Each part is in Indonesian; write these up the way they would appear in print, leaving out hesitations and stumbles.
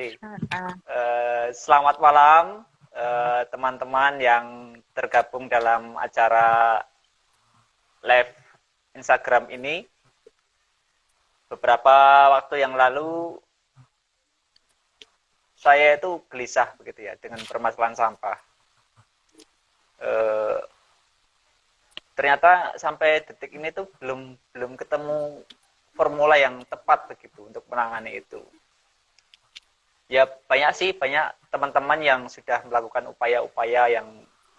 Oke. Selamat malam teman-teman yang tergabung dalam acara live Instagram ini. Beberapa waktu yang lalu saya itu gelisah begitu ya dengan permasalahan sampah. Ternyata sampai detik ini tuh belum ketemu formula yang tepat begitu untuk menangani itu. Ya banyak teman-teman yang sudah melakukan upaya-upaya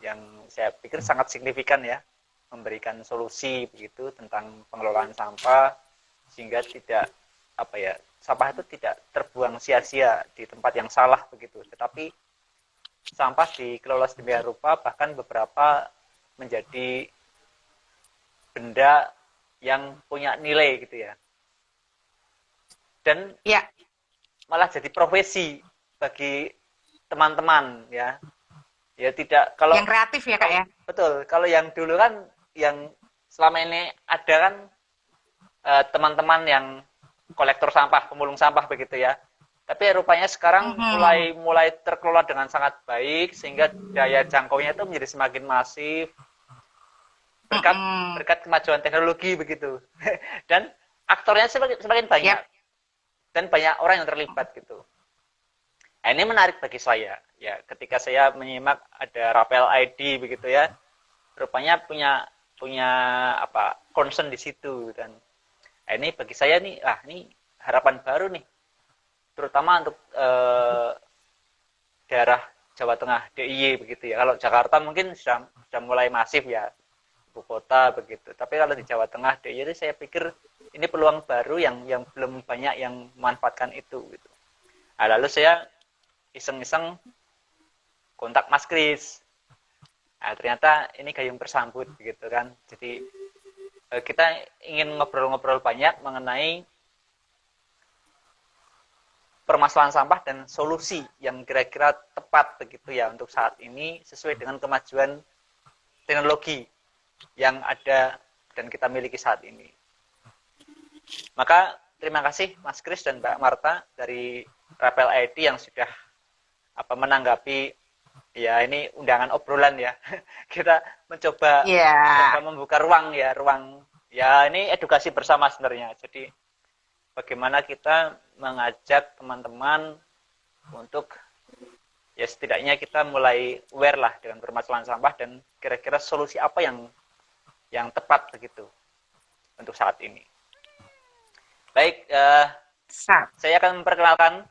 yang saya pikir sangat signifikan ya, memberikan solusi begitu tentang pengelolaan sampah sehingga tidak sampah itu tidak terbuang sia-sia di tempat yang salah begitu, tetapi sampah dikelola sedemikian rupa bahkan beberapa menjadi benda yang punya nilai gitu ya, dan ya, malah jadi profesi bagi teman-teman ya tidak kalau yang kreatif ya Kak ya. Betul, kalau yang dulu kan yang selama ini ada kan teman-teman yang kolektor sampah, pemulung sampah begitu ya, tapi rupanya sekarang mulai terkelola dengan sangat baik sehingga daya jangkaunya itu menjadi semakin masif berkat kemajuan teknologi begitu. Dan aktornya semakin banyak. Yep. Dan banyak orang yang terlibat gitu. Nah, ini menarik bagi saya ya, ketika saya menyimak ada Rapel ID begitu ya, rupanya punya concern di situ. Dan ini bagi saya nih, ini harapan baru nih, terutama untuk daerah Jawa Tengah DIY begitu ya. Kalau Jakarta mungkin sudah mulai masif ya, ibu kota begitu. Tapi kalau di Jawa Tengah DIY itu saya pikir ini peluang baru yang belum banyak yang memanfaatkan itu gitu. Nah, lalu saya iseng-iseng kontak Mas Kris. Nah, ternyata ini gayung bersambut gitu kan. Jadi kita ingin ngobrol-ngobrol banyak mengenai permasalahan sampah dan solusi yang kira-kira tepat begitu ya untuk saat ini sesuai dengan kemajuan teknologi yang ada dan kita miliki saat ini. Maka terima kasih Mas Kris dan Mbak Marta dari Rapel ID yang sudah menanggapi ya, ini undangan obrolan ya. Kita mencoba membuka ruang ya, ini edukasi bersama sebenarnya. Jadi bagaimana kita mengajak teman-teman untuk ya setidaknya kita mulai aware lah dengan permasalahan sampah dan kira-kira solusi apa yang tepat begitu untuk saat ini. Baik, saya akan memperkenalkan.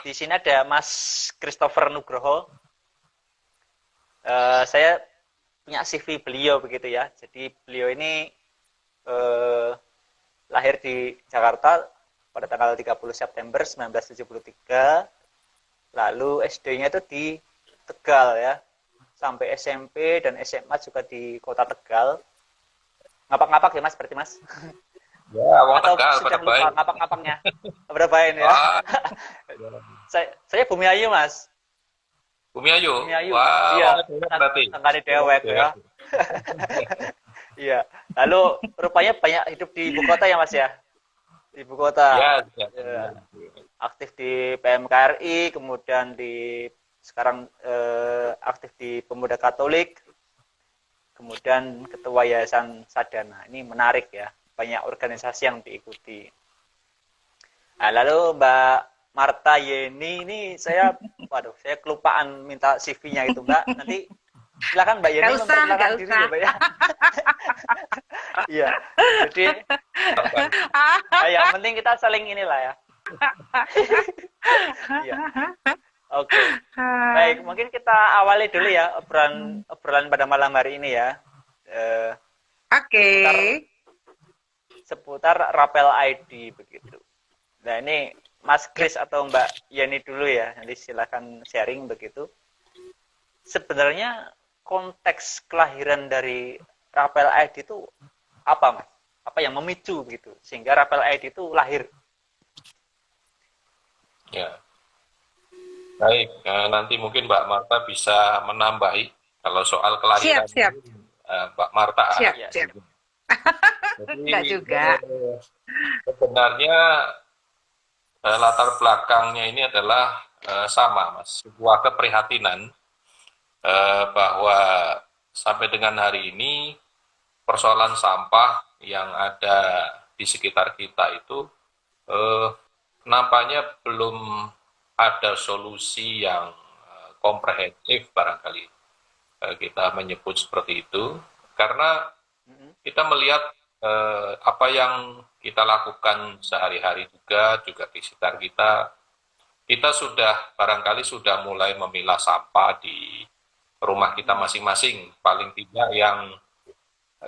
Di sini ada Mas Christopher Nugroho. Saya punya CV beliau begitu ya. Jadi beliau ini lahir di Jakarta pada tanggal 30 September 1973. Lalu SD-nya itu di Tegal ya. Sampai SMP dan SMA juga di kota Tegal. Ngapak-ngapak ya Mas, berarti Mas? Ya, atau Tegal, sudah lupa ngapak-ngapaknya berapa ini ya? saya Bumi Ayu Mas. Bumi Ayu. Wah, iya, tangani dewek ya. Iya. Lalu rupanya banyak hidup di ibu kota ya Mas ya? Di ibu kota. Ya. Aktif di PMKRI, kemudian sekarang aktif di Pemuda Katolik, kemudian ketua Yayasan Sadana. Ini menarik ya. Banyak organisasi yang diikuti. Nah, lalu Mbak Marta Yeni ini saya kelupaan minta CV-nya itu Mbak. Nanti silakan Mbak Yeni memperkenalkan diri ya Mbak ya. Iya. Jadi yang penting kita saling inilah ya. Iya. Oke. Baik, mungkin kita awali dulu ya obrolan pada malam hari ini ya. Seputar Rapel ID begitu. Nah, ini Mas Kris atau Mbak Yeni dulu ya, nanti silakan sharing begitu. Sebenarnya konteks kelahiran dari Rapel ID itu apa Mas? Apa yang memicu begitu sehingga Rapel ID itu lahir? Ya. Baik, nanti mungkin Mbak Marta bisa menambahi kalau soal kelahiran. Siap. Mbak Marta. Siap. Jadi, enggak juga. Sebenarnya latar belakangnya ini adalah sama, Mas. Sebuah keprihatinan bahwa sampai dengan hari ini persoalan sampah yang ada di sekitar kita itu nampaknya belum ada solusi yang komprehensif barangkali kita menyebut seperti itu, karena kita melihat apa yang kita lakukan sehari-hari juga di sekitar kita sudah barangkali sudah mulai memilah sampah di rumah kita masing-masing, paling tidak yang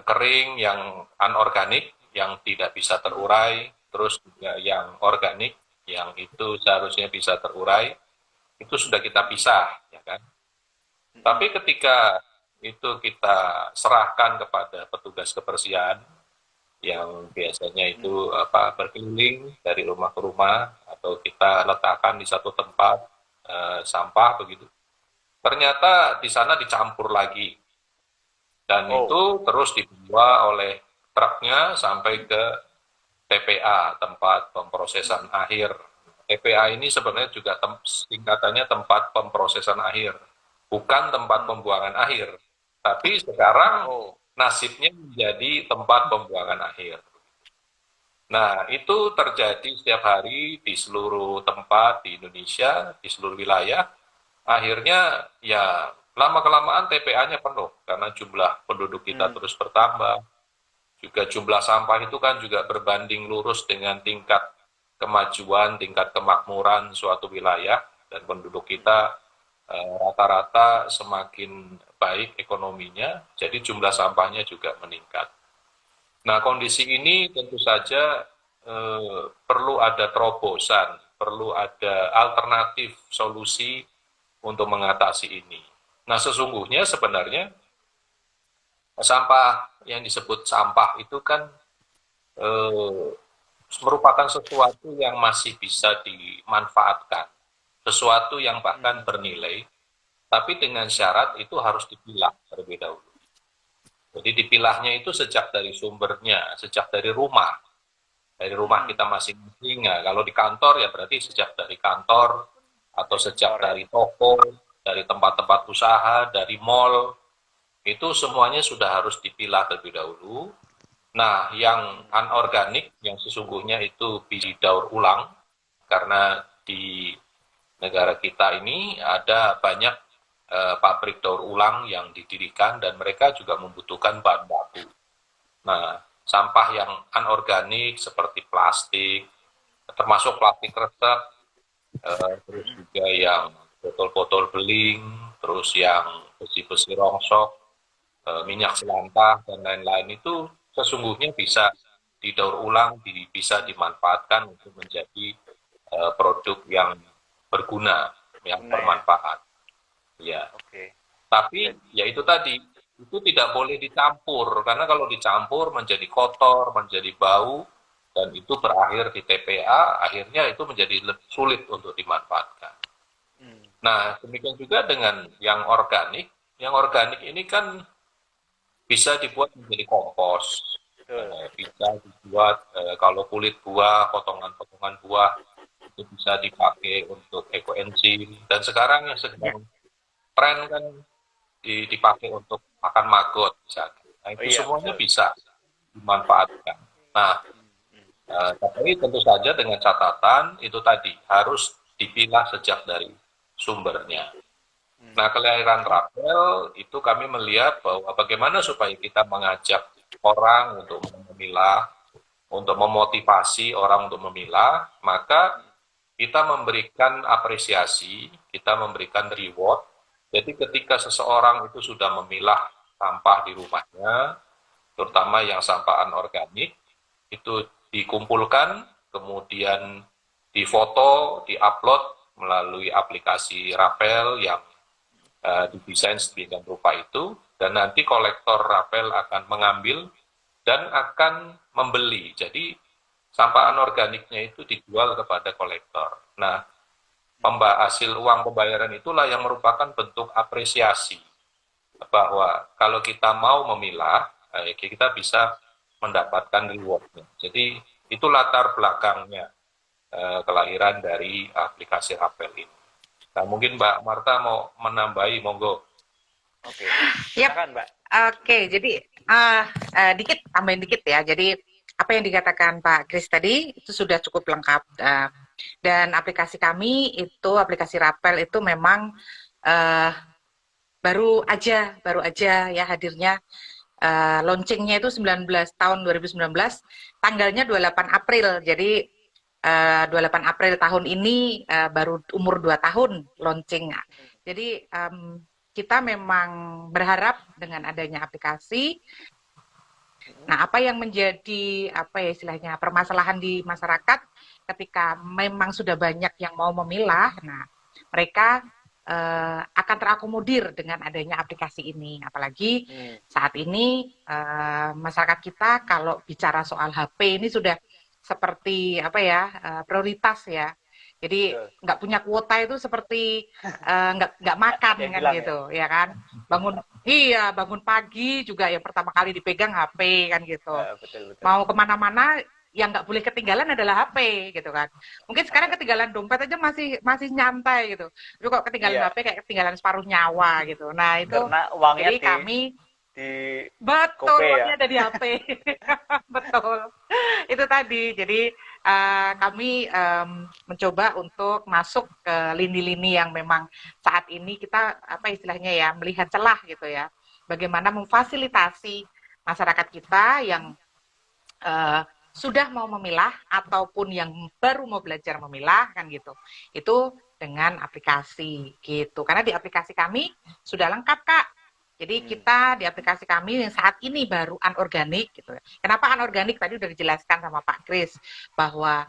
kering, yang anorganik, yang tidak bisa terurai, terus juga yang organik, yang itu seharusnya bisa terurai, itu sudah kita pisah, ya kan? Tapi ketika itu kita serahkan kepada petugas kebersihan yang biasanya itu berkeliling dari rumah ke rumah atau kita letakkan di satu tempat sampah begitu. Ternyata di sana dicampur lagi dan itu terus dibawa oleh truknya sampai ke TPA, tempat pemprosesan akhir. TPA ini sebenarnya juga singkatannya tempat pemprosesan akhir, bukan tempat pembuangan akhir. Tapi sekarang nasibnya menjadi tempat pembuangan akhir. Nah, itu terjadi setiap hari di seluruh tempat di Indonesia, di seluruh wilayah. Akhirnya ya lama-kelamaan TPA-nya penuh karena jumlah penduduk kita terus bertambah. Juga jumlah sampah itu kan juga berbanding lurus dengan tingkat kemajuan, tingkat kemakmuran suatu wilayah, dan penduduk kita rata-rata semakin baik ekonominya, jadi jumlah sampahnya juga meningkat. Nah, kondisi ini tentu saja perlu ada terobosan, perlu ada alternatif solusi untuk mengatasi ini. Nah, sesungguhnya sebenarnya sampah yang disebut sampah itu kan merupakan sesuatu yang masih bisa dimanfaatkan, sesuatu yang bahkan bernilai, tapi dengan syarat itu harus dipilah terlebih dahulu. Jadi dipilahnya itu sejak dari sumbernya, sejak dari rumah kita masing-masing. Nah, kalau di kantor ya berarti sejak dari kantor, atau sejak dari toko, dari tempat-tempat usaha, dari mall, itu semuanya sudah harus dipilah terlebih dahulu. Nah, yang anorganik, yang sesungguhnya itu bisa didaur ulang, karena di negara kita ini ada banyak pabrik daur ulang yang didirikan dan mereka juga membutuhkan bahan baku. Nah, sampah yang anorganik seperti plastik, termasuk plastik resep, terus juga yang botol-botol beling, terus yang besi-besi rongsok, minyak selantah, dan lain-lain itu sesungguhnya bisa didaur ulang, bisa dimanfaatkan untuk menjadi produk yang berguna, yang bermanfaat. Ya. Tapi ya itu tadi, itu tidak boleh dicampur, karena kalau dicampur menjadi kotor, menjadi bau, dan itu berakhir di TPA, akhirnya itu menjadi lebih sulit untuk dimanfaatkan. Nah, demikian juga dengan yang organik. Yang organik ini kan bisa dibuat menjadi kompos, bisa dibuat kalau kulit buah, potongan-potongan buah, itu bisa dipakai untuk ekoenzim, dan sekarang yang sedang tren kan dipakai untuk makan maggot misalnya. Nah, itu semuanya bisa dimanfaatkan. Nah, tapi tentu saja dengan catatan itu tadi harus dipilah sejak dari sumbernya. Nah, kelahiran Rapel itu kami melihat bahwa bagaimana supaya kita mengajak orang untuk memilah, untuk memotivasi orang untuk memilah, maka kita memberikan apresiasi, kita memberikan reward. Jadi ketika seseorang itu sudah memilah sampah di rumahnya, terutama yang sampah anorganik, itu dikumpulkan, kemudian difoto, diupload melalui aplikasi Rapel yang didesain sedemikian rupa itu, dan nanti kolektor Rapel akan mengambil dan akan membeli. Jadi sampah anorganiknya itu dijual kepada kolektor. Nah, hasil uang pembayaran itulah yang merupakan bentuk apresiasi bahwa kalau kita mau memilah, kita bisa mendapatkan rewardnya. Jadi itu latar belakangnya. kelahiran dari aplikasi Rapel ini. Nah, mungkin Mbak Marta mau menambahi, monggo. Oke, silakan Mbak. Oke, jadi dikit tambahin dikit ya. Jadi apa yang dikatakan Pak Kris tadi itu sudah cukup lengkap. Dan aplikasi kami itu aplikasi Rapel itu memang baru aja ya hadirnya. Launchingnya itu tahun 2019, tanggalnya 28 April. Jadi 28 April tahun ini baru umur 2 tahun launching. Jadi kita memang berharap dengan adanya aplikasi. Nah, apa yang menjadi apa ya istilahnya permasalahan di masyarakat ketika memang sudah banyak yang mau memilah, nah mereka akan terakomodir dengan adanya aplikasi ini. Apalagi saat ini masyarakat kita kalau bicara soal HP ini sudah seperti apa ya prioritas ya. Jadi nggak punya kuota itu seperti nggak makan kan gitu ya kan. Bangun pagi juga yang pertama kali dipegang HP kan gitu. Betul. Mau kemana-mana yang nggak boleh ketinggalan adalah HP gitu kan. Mungkin sekarang ketinggalan dompet aja masih nyantai gitu. Tapi kok ketinggalan HP kayak ketinggalan separuh nyawa gitu. Nah itu karena uangnya jadi kami betul uangnya ada di HP. Betul. Itu tadi. Jadi kami mencoba untuk masuk ke lini-lini yang memang saat ini kita apa istilahnya ya melihat celah gitu ya. Bagaimana memfasilitasi masyarakat kita yang sudah mau memilah ataupun yang baru mau belajar memilah kan gitu. Itu dengan aplikasi gitu. Karena di aplikasi kami sudah lengkap Kak. Jadi kita di aplikasi kami yang saat ini baru anorganik gitu. Kenapa anorganik tadi udah dijelaskan sama Pak Kris bahwa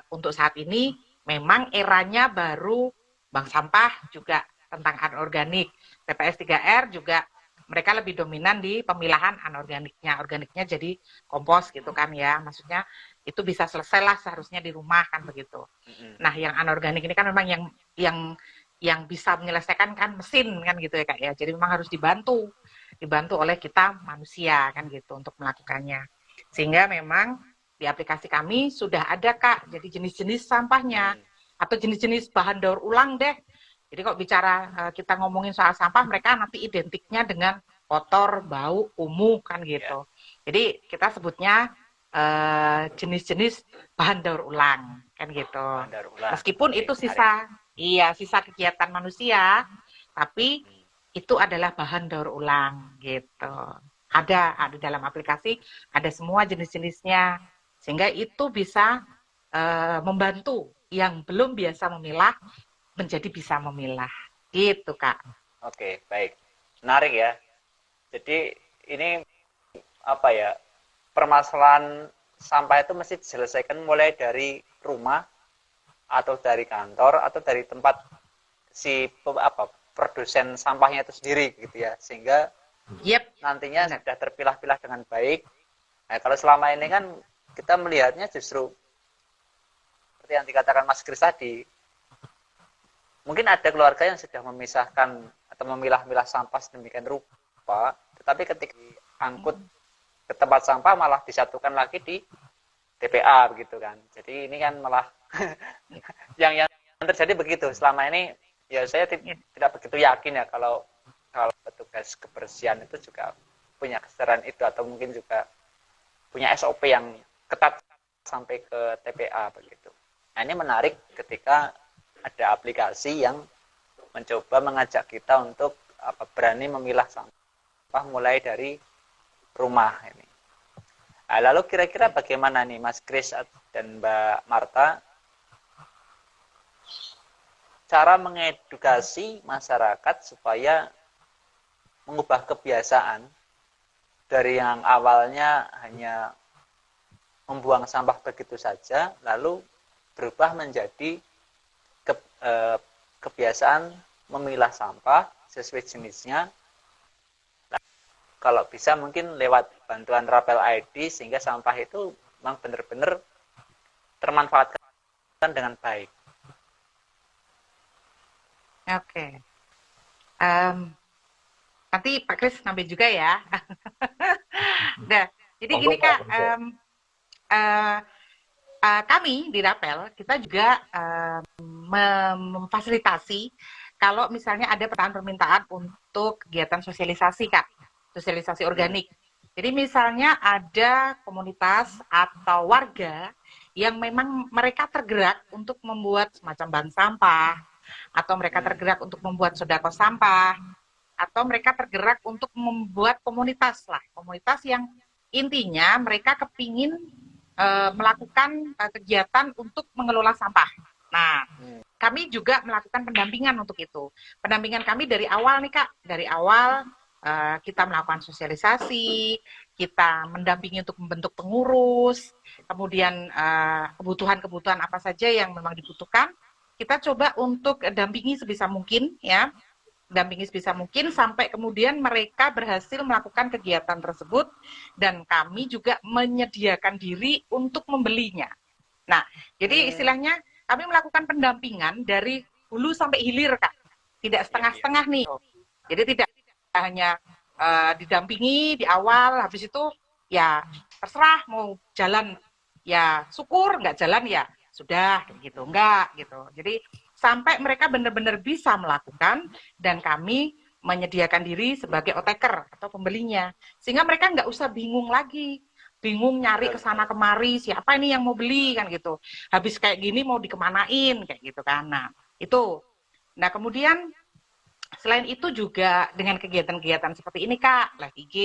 untuk saat ini memang eranya baru bank sampah juga tentang anorganik. TPS 3R juga mereka lebih dominan di pemilahan anorganiknya. Organiknya jadi kompos gitu kan ya. Maksudnya itu bisa selesai lah seharusnya di rumah kan begitu. Nah, yang anorganik ini kan memang yang bisa menyelesaikan kan mesin kan gitu ya Kak ya. Jadi memang harus dibantu oleh kita manusia kan gitu untuk melakukannya. Sehingga memang di aplikasi kami sudah ada Kak. Jadi jenis-jenis sampahnya atau jenis-jenis bahan daur ulang deh. Jadi kalau bicara kita ngomongin soal sampah, mereka nanti identiknya dengan kotor, bau, kumuh kan gitu. Jadi kita sebutnya jenis-jenis bahan daur ulang kan gitu. Meskipun itu sisa kegiatan manusia, tapi itu adalah bahan daur ulang gitu. Ada di dalam aplikasi, ada semua jenis-jenisnya, sehingga itu bisa membantu yang belum biasa memilah menjadi bisa memilah gitu Kak. Oke, baik, menarik ya. Jadi ini apa ya, permasalahan sampah itu mesti diselesaikan mulai dari rumah atau dari kantor atau dari tempat si produsen sampahnya itu sendiri gitu ya, sehingga nantinya sudah terpilah-pilah dengan baik. Nah, kalau selama ini kan kita melihatnya justru seperti yang dikatakan Mas Kris tadi, mungkin ada keluarga yang sudah memisahkan atau memilah-milah sampah sedemikian rupa, tetapi ketika diangkut ke tempat sampah malah disatukan lagi di TPA begitu kan. Jadi ini kan malah yang terjadi begitu. Selama ini ya saya tidak begitu yakin ya kalau petugas kebersihan itu juga punya kesadaran itu atau mungkin juga punya SOP yang ketat sampai ke TPA begitu. Nah, ini menarik ketika ada aplikasi yang mencoba mengajak kita untuk berani memilah sampah mulai dari rumah ini. Nah, lalu kira-kira bagaimana nih Mas Kris dan Mbak Marta cara mengedukasi masyarakat supaya mengubah kebiasaan dari yang awalnya hanya membuang sampah begitu saja lalu berubah menjadi kebiasaan memilah sampah sesuai jenisnya. Nah, kalau bisa mungkin lewat bantuan Rapel ID sehingga sampah itu memang benar-benar termanfaatkan dengan baik. Oke. Nanti Pak Kris ngambil juga ya. Nah, jadi gini Kak, kami di Rapel kita juga memfasilitasi kalau misalnya ada permintaan untuk kegiatan sosialisasi, Kak, sosialisasi organik. Jadi misalnya ada komunitas atau warga yang memang mereka tergerak untuk membuat semacam bank sampah, atau mereka tergerak untuk membuat sodako sampah, atau mereka tergerak untuk membuat komunitas lah, komunitas yang intinya mereka kepingin melakukan kegiatan untuk mengelola sampah. Nah, kami juga melakukan pendampingan untuk itu. Pendampingan kami dari awal nih Kak, dari awal kita melakukan sosialisasi, kita mendampingi untuk membentuk pengurus, kemudian kebutuhan-kebutuhan apa saja yang memang dibutuhkan, kita coba untuk dampingi sebisa mungkin ya, dampingi sebisa mungkin sampai kemudian mereka berhasil melakukan kegiatan tersebut dan kami juga menyediakan diri untuk membelinya. Nah, jadi istilahnya kami melakukan pendampingan dari hulu sampai hilir Kak, tidak setengah-setengah nih. Jadi tidak hanya didampingi di awal, habis itu ya terserah mau jalan ya syukur, nggak jalan ya sudah gitu, enggak gitu. Jadi sampai mereka benar-benar bisa melakukan dan kami menyediakan diri sebagai oteker atau pembelinya, sehingga mereka nggak usah bingung lagi, bingung nyari ke sana kemari siapa ini yang mau beli kan gitu. Habis kayak gini mau dikemanain kayak gitu kan. Nah, itu. Nah, kemudian selain itu juga dengan kegiatan-kegiatan seperti ini Kak, live IG,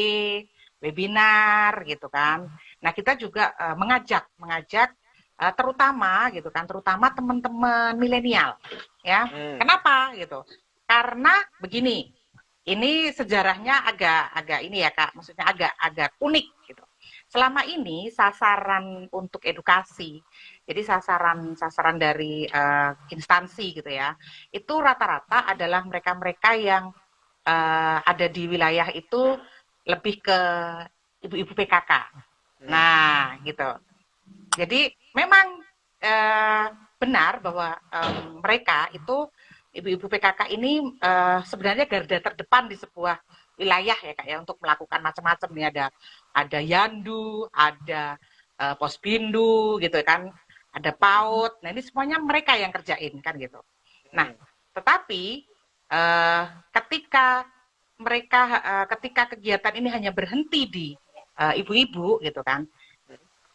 webinar gitu kan. Nah, kita juga mengajak terutama gitu kan, terutama teman-teman milenial ya. Kenapa gitu? Karena begini, ini sejarahnya agak ini ya Kak, maksudnya agak unik gitu. Selama ini sasaran untuk edukasi, jadi sasaran dari instansi gitu ya, itu rata-rata adalah mereka-mereka yang ada di wilayah itu lebih ke ibu-ibu PKK. Nah, gitu. Jadi memang benar bahwa mereka itu ibu-ibu PKK ini sebenarnya garda terdepan di sebuah wilayah ya Kak ya untuk melakukan macam-macam nih, ada Yandu, ada Posbindu gitu kan, ada PAUD. Nah, ini semuanya mereka yang kerjain kan gitu. Nah, tetapi ketika kegiatan ini hanya berhenti di ibu-ibu gitu kan,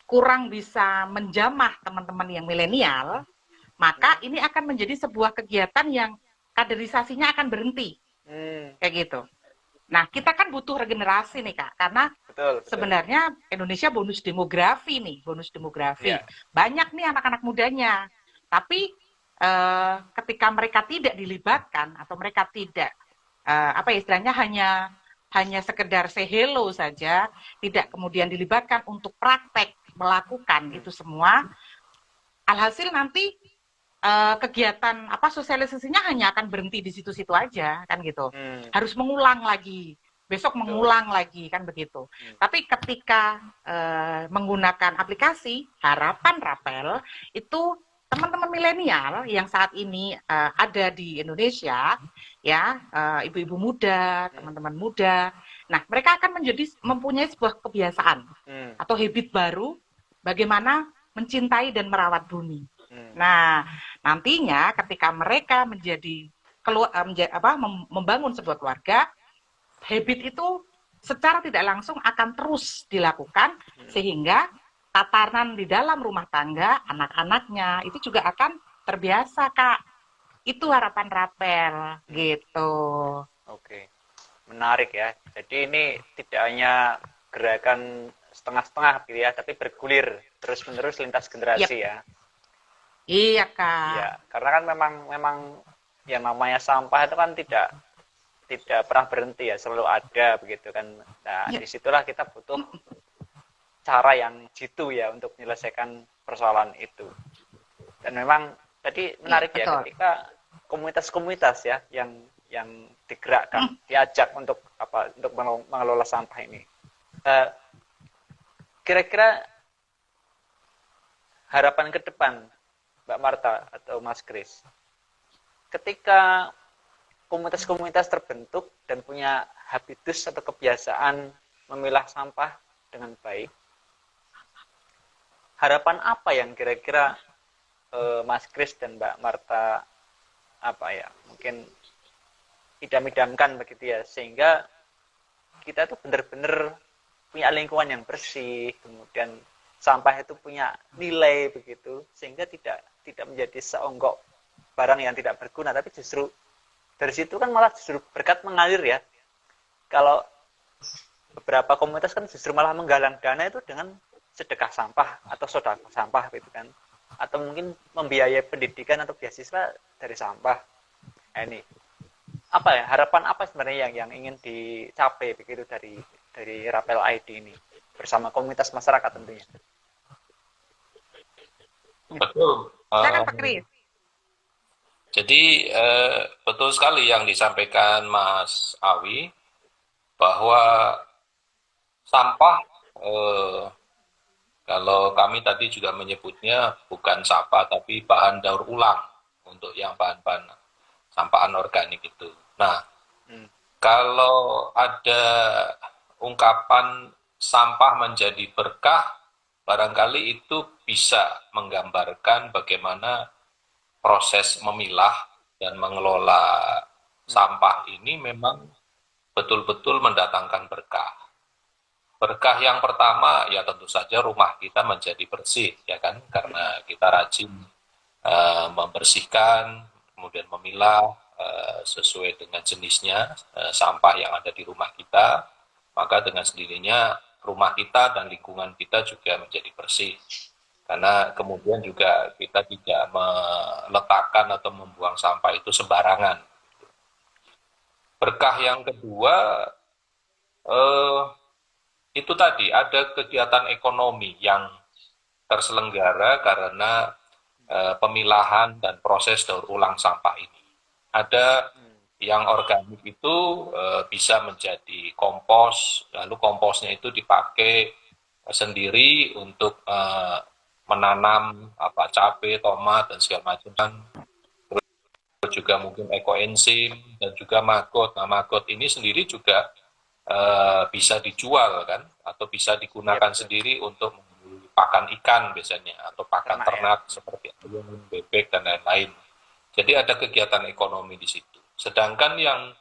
kurang bisa menjamah teman-teman yang milenial, maka ini akan menjadi sebuah kegiatan yang kaderisasinya akan berhenti. Kayak gitu. Nah, kita kan butuh regenerasi nih Kak, karena betul. Sebenarnya Indonesia bonus demografi nih, bonus demografi. Yeah. Banyak nih anak-anak mudanya. Tapi ketika mereka tidak dilibatkan atau mereka tidak istilahnya hanya sekedar say hello saja, tidak kemudian dilibatkan untuk praktek melakukan itu semua, alhasil nanti kegiatan sosialisasinya hanya akan berhenti di situ-situ aja kan gitu. Harus mengulang lagi, besok mengulang lagi kan begitu. Tapi ketika menggunakan aplikasi Harapan Rapel itu teman-teman milenial yang saat ini ada di Indonesia ya, ibu-ibu muda, teman-teman muda. Nah, mereka akan mempunyai sebuah kebiasaan atau habit baru bagaimana mencintai dan merawat bumi. Nah, nantinya ketika mereka membangun sebuah keluarga, habit itu secara tidak langsung akan terus dilakukan sehingga tatanan di dalam rumah tangga anak-anaknya itu juga akan terbiasa Kak. Itu harapan Rapel gitu. Oke, menarik ya. Jadi ini tidak hanya gerakan setengah-setengah gitu ya, tapi bergulir terus-menerus lintas generasi ya. Iya Kak. Iya, karena kan memang yang namanya sampah itu kan tidak pernah berhenti ya, selalu ada begitu kan. Nah, disitulah kita butuh cara yang jitu ya untuk menyelesaikan persoalan itu. Dan memang tadi menarik ya ketika komunitas-komunitas ya yang digerakkan, diajak untuk mengelola sampah ini. Kira-kira harapan ke depan Mbak Marta atau Mas Kris, ketika komunitas-komunitas terbentuk dan punya habitus atau kebiasaan memilah sampah dengan baik, harapan apa yang kira-kira Mas Kris dan Mbak Marta mungkin idam-idamkan begitu ya, sehingga kita tuh benar-benar punya lingkungan yang bersih, kemudian sampah itu punya nilai begitu, sehingga tidak menjadi seonggok barang yang tidak berguna, tapi justru dari situ kan malah justru berkat mengalir ya. Kalau beberapa komunitas kan justru malah menggalang dana itu dengan sedekah sampah atau sedekah sampah gitu kan, atau mungkin membiayai pendidikan atau beasiswa dari sampah. Nah, ini harapan apa sebenarnya yang ingin dicapai begitu dari Rapel ID ini bersama komunitas masyarakat tentunya. Betul. Silakan Pak Kris. Jadi betul sekali yang disampaikan Mas Awi, bahwa sampah kalau kami tadi juga menyebutnya bukan sampah tapi bahan daur ulang untuk yang bahan-bahan sampah anorganik itu. Nah, kalau ada ungkapan sampah menjadi berkah, barangkali itu bisa menggambarkan bagaimana proses memilah dan mengelola sampah ini memang betul-betul mendatangkan berkah. Berkah yang pertama ya tentu saja rumah kita menjadi bersih, ya kan, karena kita rajin membersihkan, kemudian memilah sesuai dengan jenisnya sampah yang ada di rumah kita, maka dengan sendirinya rumah kita dan lingkungan kita juga menjadi bersih. Karena kemudian juga kita tidak meletakkan atau membuang sampah itu sembarangan. Berkah yang kedua, itu tadi ada kegiatan ekonomi yang terselenggara karena pemilahan dan proses daur ulang sampah ini. Ada yang organik itu bisa menjadi kompos, lalu komposnya itu dipakai sendiri untuk menanam cabai, tomat dan segala macam. Terus juga mungkin ekoenzim dan juga maggot. Nah, maggot ini sendiri juga bisa dijual kan, atau bisa digunakan sendiri untuk pakan ikan biasanya, atau pakan ternak seperti ayam, bebek dan lain-lain. Jadi ada kegiatan ekonomi di situ. Sedangkan yang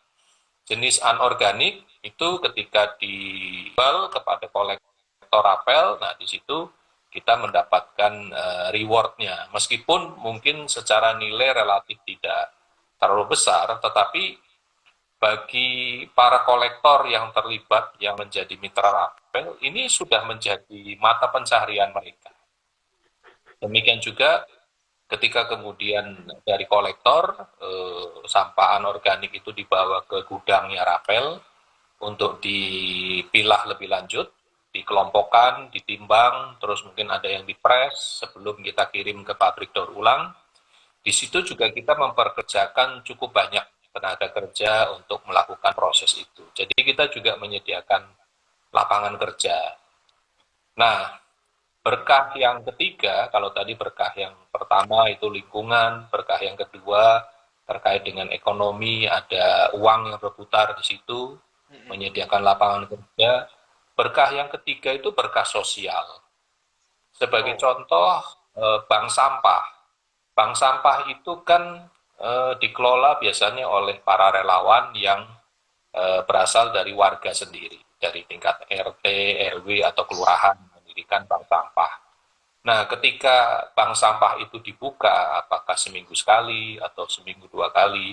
jenis anorganik itu ketika dijual kepada kolektor rapel, nah di situ kita mendapatkan rewardnya, meskipun mungkin secara nilai relatif tidak terlalu besar, tetapi bagi para kolektor yang terlibat, yang menjadi mitra rapel, ini sudah menjadi mata pencaharian mereka. Demikian juga ketika kemudian dari kolektor, sampah anorganik itu dibawa ke gudangnya rapel untuk dipilah lebih lanjut, dikelompokkan, ditimbang, terus mungkin ada yang dipres sebelum kita kirim ke pabrik daur ulang. Di situ juga kita memperkerjakan cukup banyak tenaga kerja untuk melakukan proses itu. Jadi kita juga menyediakan lapangan kerja. Nah, berkah yang ketiga, kalau tadi berkah yang pertama itu lingkungan, berkah yang kedua terkait dengan ekonomi, ada uang yang berputar di situ, menyediakan lapangan kerja. Berkah yang ketiga itu berkah sosial. Sebagai contoh, bank sampah. Bank sampah itu kan dikelola biasanya oleh para relawan yang berasal dari warga sendiri, dari tingkat RT, RW, atau kelurahan, mendirikan bank sampah. Nah, ketika bank sampah itu dibuka, apakah seminggu sekali atau seminggu 2 kali,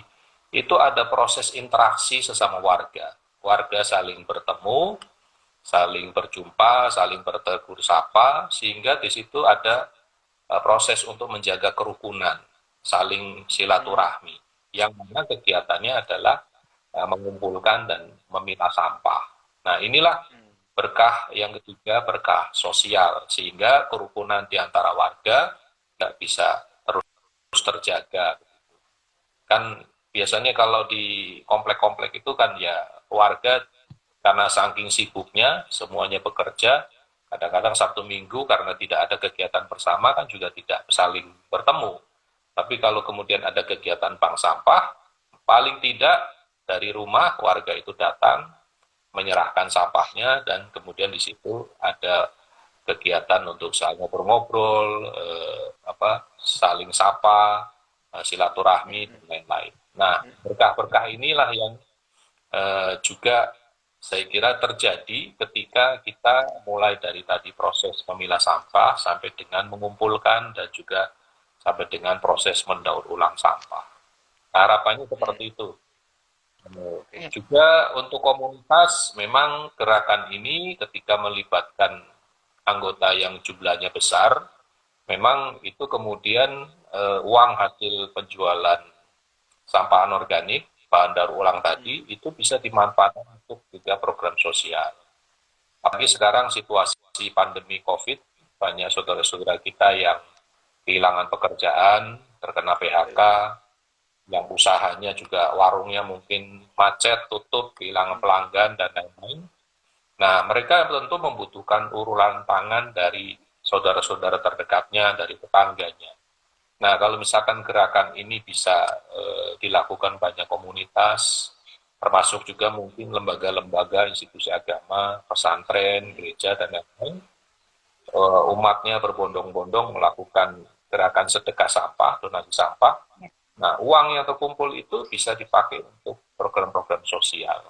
itu ada proses interaksi sesama warga. Warga saling bertemu, saling berjumpa, saling bertegur sapa, sehingga di situ ada proses untuk menjaga kerukunan, saling silaturahmi, yang mana kegiatannya adalah mengumpulkan dan memilah sampah. Nah, inilah berkah yang ketiga, berkah sosial, sehingga kerukunan di antara warga tidak bisa terus terjaga. Kan biasanya kalau di komplek-komplek itu kan ya warga karena saking sibuknya semuanya bekerja, kadang-kadang Sabtu Minggu karena tidak ada kegiatan bersama kan juga tidak saling bertemu. Tapi kalau kemudian ada kegiatan bank sampah, paling tidak dari rumah warga itu datang, menyerahkan sampahnya, dan kemudian di situ ada kegiatan untuk saling ngobrol-ngobrol, saling sapa, silaturahmi dan lain-lain. Nah, berkah-berkah inilah yang juga saya kira terjadi ketika kita mulai dari tadi proses memilah sampah sampai dengan mengumpulkan dan juga sampai dengan proses mendaur ulang sampah. Harapannya seperti itu. Juga untuk komunitas, memang gerakan ini ketika melibatkan anggota yang jumlahnya besar, memang itu kemudian uang hasil penjualan sampah anorganik, bahan daur ulang tadi, itu bisa dimanfaatkan untuk juga program sosial. Apalagi sekarang situasi pandemi COVID, banyak saudara-saudara kita yang kehilangan pekerjaan, terkena PHK, yang usahanya juga warungnya mungkin macet, tutup, kehilangan pelanggan, dan lain-lain. Nah, mereka tentu membutuhkan uluran tangan dari saudara-saudara terdekatnya, dari tetangganya. Nah, kalau misalkan gerakan ini bisa dilakukan banyak komunitas, termasuk juga mungkin lembaga-lembaga, institusi agama, pesantren, gereja, dan lain-lain, umatnya berbondong-bondong melakukan gerakan sedekah sampah, donasi sampah. Nah, uang yang terkumpul itu bisa dipakai untuk program-program sosial.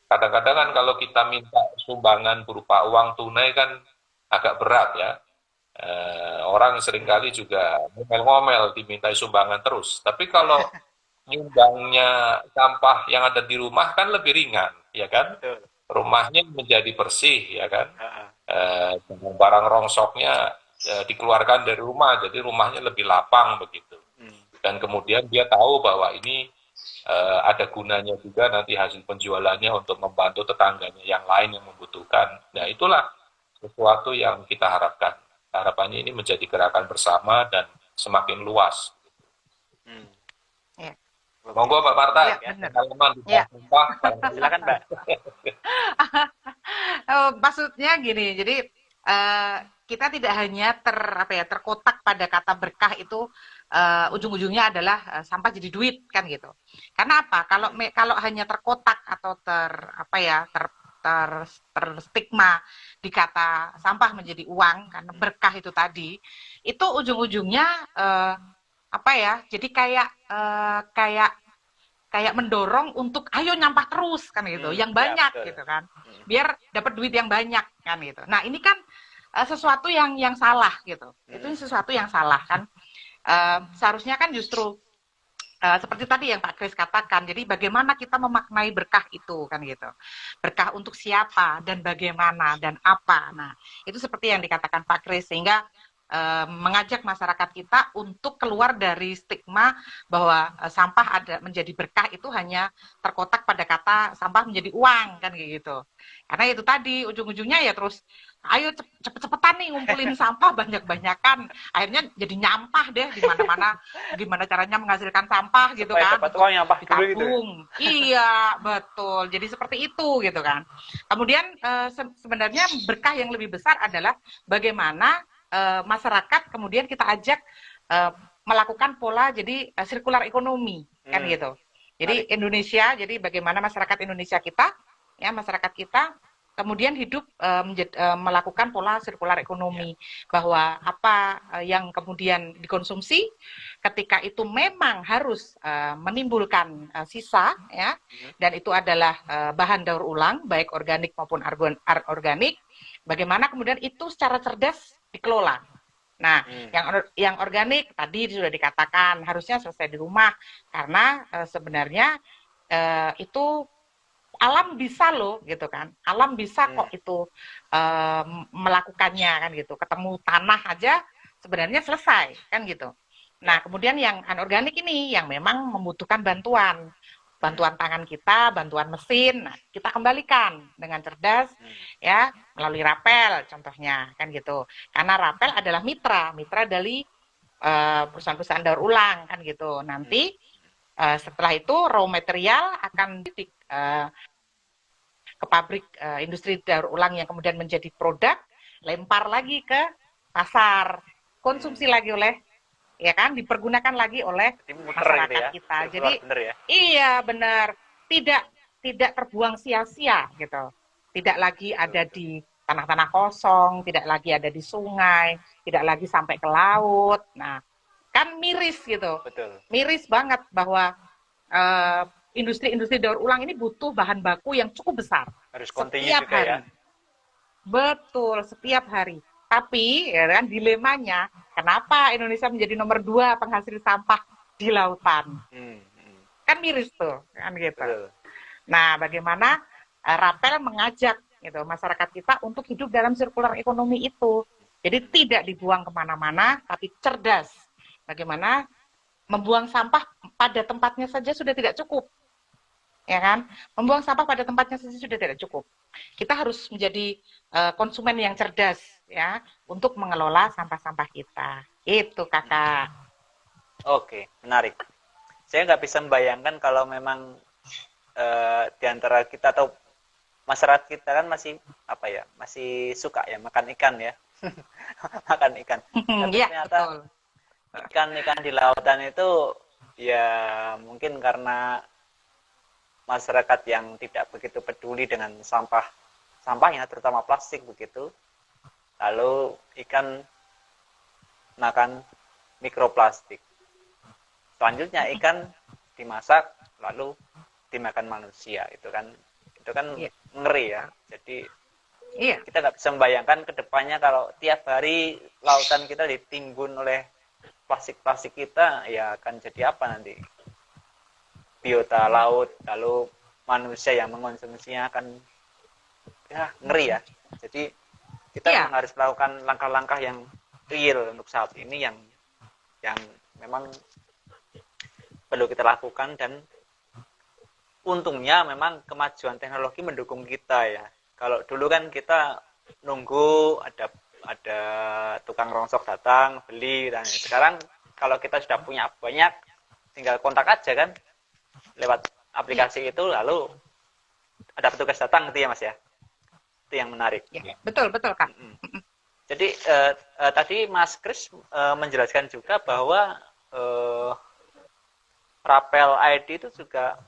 Kadang-kadang kan kalau kita minta sumbangan berupa uang tunai kan agak berat ya. Orang seringkali juga ngomel-ngomel dimintai sumbangan terus. Tapi kalau nyumbangnya sampah yang ada di rumah kan lebih ringan, ya kan? Rumahnya menjadi bersih, ya kan? Barang rongsoknya dikeluarkan dari rumah, jadi rumahnya lebih lapang begitu. Dan kemudian dia tahu bahwa ini ada gunanya juga nanti hasil penjualannya untuk membantu tetangganya yang lain yang membutuhkan. Nah, itulah sesuatu yang kita harapkan. Harapannya ini menjadi gerakan bersama dan semakin luas. Ya. Monggo Mbak Marta, pengalaman di sampah. Silakan Mbak. Maksudnya gini, jadi kita tidak hanya terkotak pada kata berkah itu, ujung-ujungnya adalah sampah jadi duit kan gitu. Karena apa? Kalau hanya terkotak atau terstigma di kata sampah menjadi uang karena berkah itu tadi, itu ujung-ujungnya jadi kayak mendorong untuk ayo nyampah terus kan gitu, yang banyak gitu kan, biar dapat duit yang banyak kan gitu. Nah, ini kan sesuatu yang salah gitu. Itu sesuatu yang salah kan. Seharusnya kan justru seperti tadi yang Pak Kris katakan, jadi bagaimana kita memaknai berkah itu kan gitu. Berkah untuk siapa dan bagaimana dan apa. Nah, itu seperti yang dikatakan Pak Kris, sehingga mengajak masyarakat kita untuk keluar dari stigma bahwa sampah menjadi berkah itu hanya terkotak pada kata sampah menjadi uang kan gitu. Karena itu tadi ujung-ujungnya ya terus ayo cepet-cepetan nih ngumpulin sampah banyak-banyakan, akhirnya jadi nyampah deh di mana-mana. Gimana caranya menghasilkan sampah gitu kan, dapat uang nyampah dulu gitu. Iya, betul. Jadi seperti itu gitu kan. Kemudian sebenarnya berkah yang lebih besar adalah bagaimana masyarakat kemudian kita ajak melakukan pola jadi sirkular ekonomi kan gitu. Jadi Indonesia, jadi bagaimana masyarakat Indonesia kita kemudian hidup melakukan pola sirkular ekonomi, bahwa apa yang kemudian dikonsumsi ketika itu memang harus menimbulkan sisa ya, dan itu adalah bahan daur ulang baik organik maupun anorganik, bagaimana kemudian itu secara cerdas dikelola. Nah, yang organik tadi sudah dikatakan harusnya selesai di rumah, karena sebenarnya itu alam bisa loh gitu kan, alam bisa kok itu melakukannya kan gitu, ketemu tanah aja sebenarnya selesai kan gitu. Nah, kemudian yang anorganik ini yang memang membutuhkan bantuan tangan kita, bantuan mesin, nah, kita kembalikan dengan cerdas ya melalui rapel contohnya kan gitu. Karena rapel adalah mitra dari perusahaan-perusahaan daur ulang kan gitu. Nanti setelah itu raw material akan ke pabrik industri daur ulang yang kemudian menjadi produk, lempar lagi ke pasar, konsumsi lagi oleh ya kan, dipergunakan lagi oleh masyarakat gitu ya, kita. Jadi ya? Iya benar, tidak terbuang sia-sia gitu, tidak lagi ada di tanah-tanah kosong, tidak lagi ada di sungai, tidak lagi sampai ke laut. Nah, kan miris gitu. Betul. Miris banget bahwa industri-industri daur ulang ini butuh bahan baku yang cukup besar. Harus kontinu setiap juga hari. ya. Betul, setiap hari. Tapi ya kan dilemanya, kenapa Indonesia menjadi nomor 2 penghasil sampah di lautan? Kan miris tuh, kan gitu. Betul. Nah, bagaimana Rapel mengajak gitu masyarakat kita untuk hidup dalam sirkular ekonomi itu. Jadi tidak dibuang kemana-mana, tapi cerdas. Bagaimana membuang sampah pada tempatnya saja sudah tidak cukup, ya kan? Membuang sampah pada tempatnya saja sudah tidak cukup. Kita harus menjadi konsumen yang cerdas, ya, untuk mengelola sampah-sampah kita. Itu, Kakak. Oke, menarik. Saya nggak bisa membayangkan kalau memang di antara kita atau masyarakat kita kan masih masih suka ya makan ikan ya. Makan ikan. Tapi ya, ternyata betul. ikan-ikan di lautan itu ya mungkin karena masyarakat yang tidak begitu peduli dengan sampahnya, terutama plastik begitu. Lalu ikan makan mikroplastik. Selanjutnya ikan dimasak lalu dimakan manusia. Itu kan ngeri ya. Jadi kita nggak bisa membayangkan ke depannya kalau tiap hari lautan kita ditimbun oleh plastik-plastik kita, ya akan jadi apa nanti? Biota laut, lalu manusia yang mengonsumsinya akan ya ngeri ya. Jadi kita memang harus melakukan langkah-langkah yang real untuk saat ini yang memang perlu kita lakukan, dan untungnya memang kemajuan teknologi mendukung kita ya. Kalau dulu kan kita nunggu ada tukang rongsok datang beli, dan sekarang kalau kita sudah punya banyak tinggal kontak aja kan lewat aplikasi itu, lalu ada petugas datang gitu ya Mas ya. Itu yang menarik. Ya, betul Kak. Jadi tadi Mas Kris menjelaskan juga bahwa Rapel ID itu juga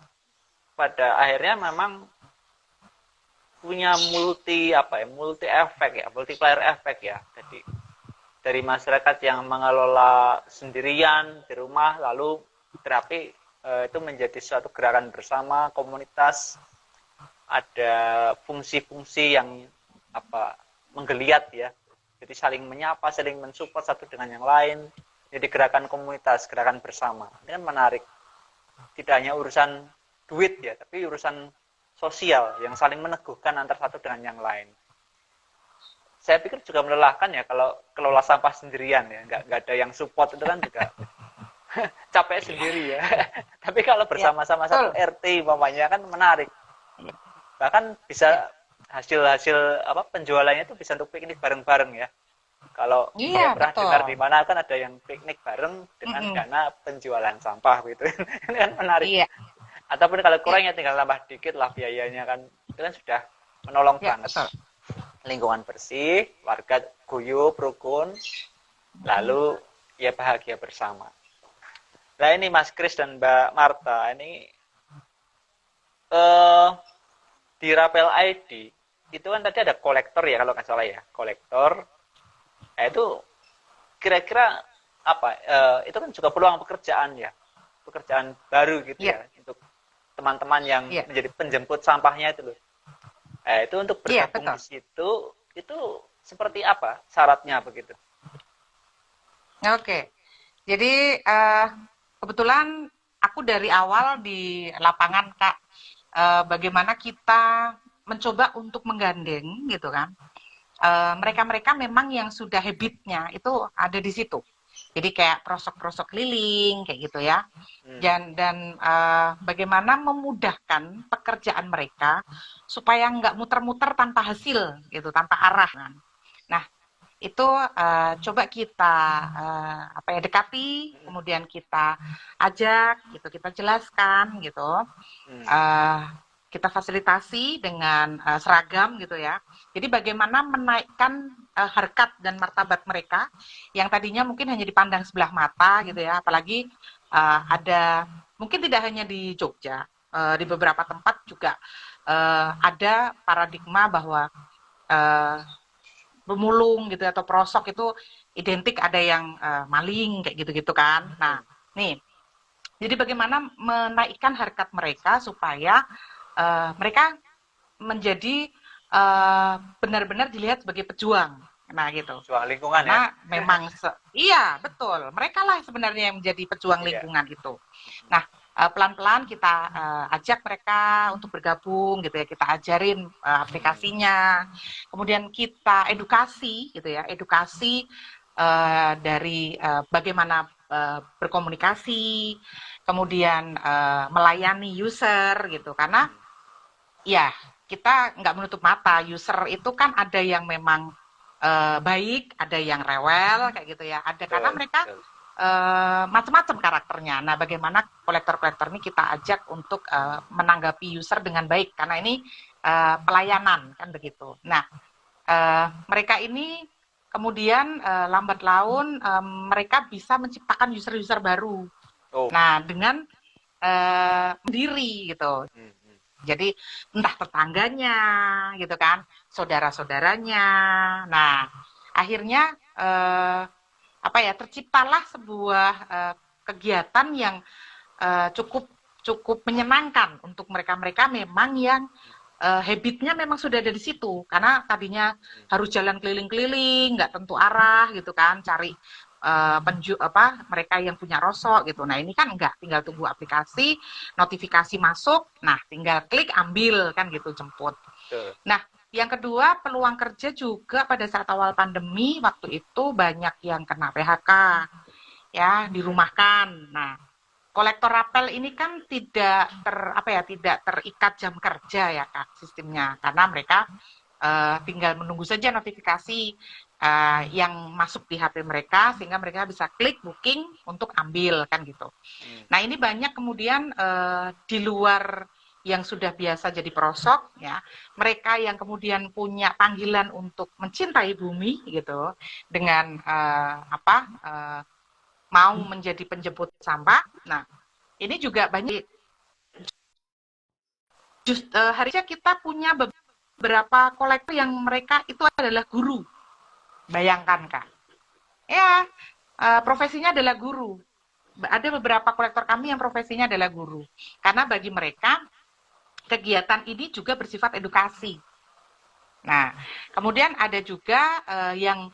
pada akhirnya memang punya multi efek ya, multiplier efek ya. Jadi dari masyarakat yang mengelola sendirian di rumah, lalu terapi itu menjadi suatu gerakan bersama komunitas, ada fungsi-fungsi yang menggeliat ya. Jadi saling menyapa, saling mensupport satu dengan yang lain. Jadi gerakan komunitas, gerakan bersama. Ini kan menarik. Tidak hanya urusan duit ya, tapi urusan sosial yang saling meneguhkan antar satu dengan yang lain. Saya pikir juga melelahkan ya kalau kelola sampah sendirian ya, nggak ada yang support, itu kan juga capek sendiri ya. Tapi kalau bersama-sama satu RT umpamanya kan menarik. Bahkan bisa hasil penjualannya itu bisa untuk piknik bareng-bareng ya. Kalau saya pernah dengar di mana kan ada yang piknik bareng dengan dana penjualan sampah gitu. Ini kan menarik. Ataupun kalau kurangnya tinggal tambah dikit lah biayanya kan. Itu kan sudah menolong banget. Lingkungan bersih, warga guyup, rukun, lalu ya bahagia bersama. Nah ini Mas Kris dan Mbak Marta, ini di Rapel ID itu kan tadi ada kolektor ya kalau nggak salah ya, kolektor. Itu kira-kira itu kan juga peluang pekerjaan ya, pekerjaan baru gitu ya untuk teman-teman yang menjadi penjemput sampahnya itu loh. Itu untuk bergabung di situ itu seperti apa syaratnya begitu? Oke, jadi kebetulan aku dari awal di lapangan Kak, bagaimana kita mencoba untuk menggandeng gitu kan. Mereka-mereka memang yang sudah habitnya itu ada di situ. Jadi kayak prosok-prosok keliling kayak gitu ya. Dan bagaimana memudahkan pekerjaan mereka supaya nggak muter-muter tanpa hasil gitu, tanpa arah kan. Nah, itu coba kita dekati, kemudian kita ajak gitu, kita jelaskan gitu. Kita fasilitasi dengan seragam gitu ya. Jadi bagaimana menaikkan harkat dan martabat mereka yang tadinya mungkin hanya dipandang sebelah mata gitu ya. Apalagi ada mungkin tidak hanya di Jogja, di beberapa tempat juga ada paradigma bahwa pemulung gitu atau perosok itu identik ada yang maling kayak gitu-gitu kan. Nah, nih. Jadi bagaimana menaikkan harkat mereka supaya mereka menjadi benar-benar dilihat sebagai pejuang. Nah, gitu. Soal lingkungan ya. Karena memang iya, betul. Mereka lah sebenarnya yang menjadi pejuang lingkungan itu. Nah, pelan-pelan kita ajak mereka untuk bergabung gitu ya, kita ajarin aplikasinya, kemudian kita edukasi gitu ya, edukasi dari bagaimana berkomunikasi, kemudian melayani user gitu, karena ya kita nggak menutup mata, user itu kan ada yang memang baik, ada yang rewel kayak gitu ya, ada karena mereka macam-macam karakternya. Nah, bagaimana kolektor-kolektor ini kita ajak untuk menanggapi user dengan baik, karena ini pelayanan kan begitu. Nah, mereka ini kemudian lambat laun mereka bisa menciptakan user-user baru. Nah, dengan sendiri gitu. Jadi entah tetangganya gitu kan, saudara-saudaranya. Nah, akhirnya terciptalah sebuah kegiatan yang cukup menyenangkan untuk mereka memang yang habitnya memang sudah ada di situ, karena tadinya harus jalan keliling-keliling, nggak tentu arah gitu kan, cari mereka yang punya rosok gitu. Nah, ini kan enggak, tinggal tunggu aplikasi, notifikasi masuk, nah tinggal klik ambil kan gitu, jemput. Nah, yang kedua, peluang kerja juga pada saat awal pandemi waktu itu banyak yang kena PHK ya, dirumahkan. Nah, kolektor rapel ini kan tidak terikat jam kerja ya Kak sistemnya, karena mereka tinggal menunggu saja notifikasi yang masuk di HP mereka sehingga mereka bisa klik booking untuk ambil kan gitu. Nah, ini banyak kemudian di luar yang sudah biasa jadi perosok ya, mereka yang kemudian punya panggilan untuk mencintai bumi gitu dengan mau menjadi penjemput sampah. Nah, ini juga banyak. Harusnya kita punya beberapa kolektor yang mereka itu adalah guru. Bayangkan Kak. Ya, profesinya adalah guru. Ada beberapa kolektor kami yang profesinya adalah guru. Karena bagi mereka kegiatan ini juga bersifat edukasi. Nah, kemudian ada juga yang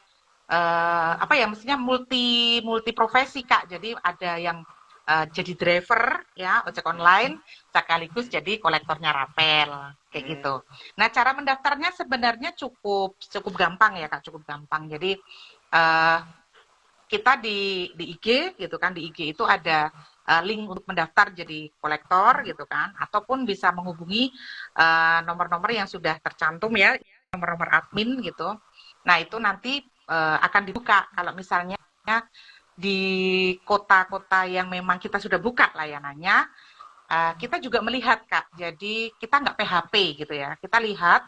mestinya multi profesi Kak. Jadi ada yang jadi driver ya ojek online sekaligus jadi kolektornya rapel kayak gitu. Nah, cara mendaftarnya sebenarnya cukup gampang ya Kak, cukup gampang. Jadi kita di IG gitu kan, di IG itu ada link untuk mendaftar jadi kolektor gitu kan, ataupun bisa menghubungi nomor-nomor yang sudah tercantum ya, nomor-nomor admin gitu. Nah, itu nanti akan dibuka kalau misalnya di kota-kota yang memang kita sudah buka layanannya, kita juga melihat Kak, jadi kita nggak PHP gitu ya, kita lihat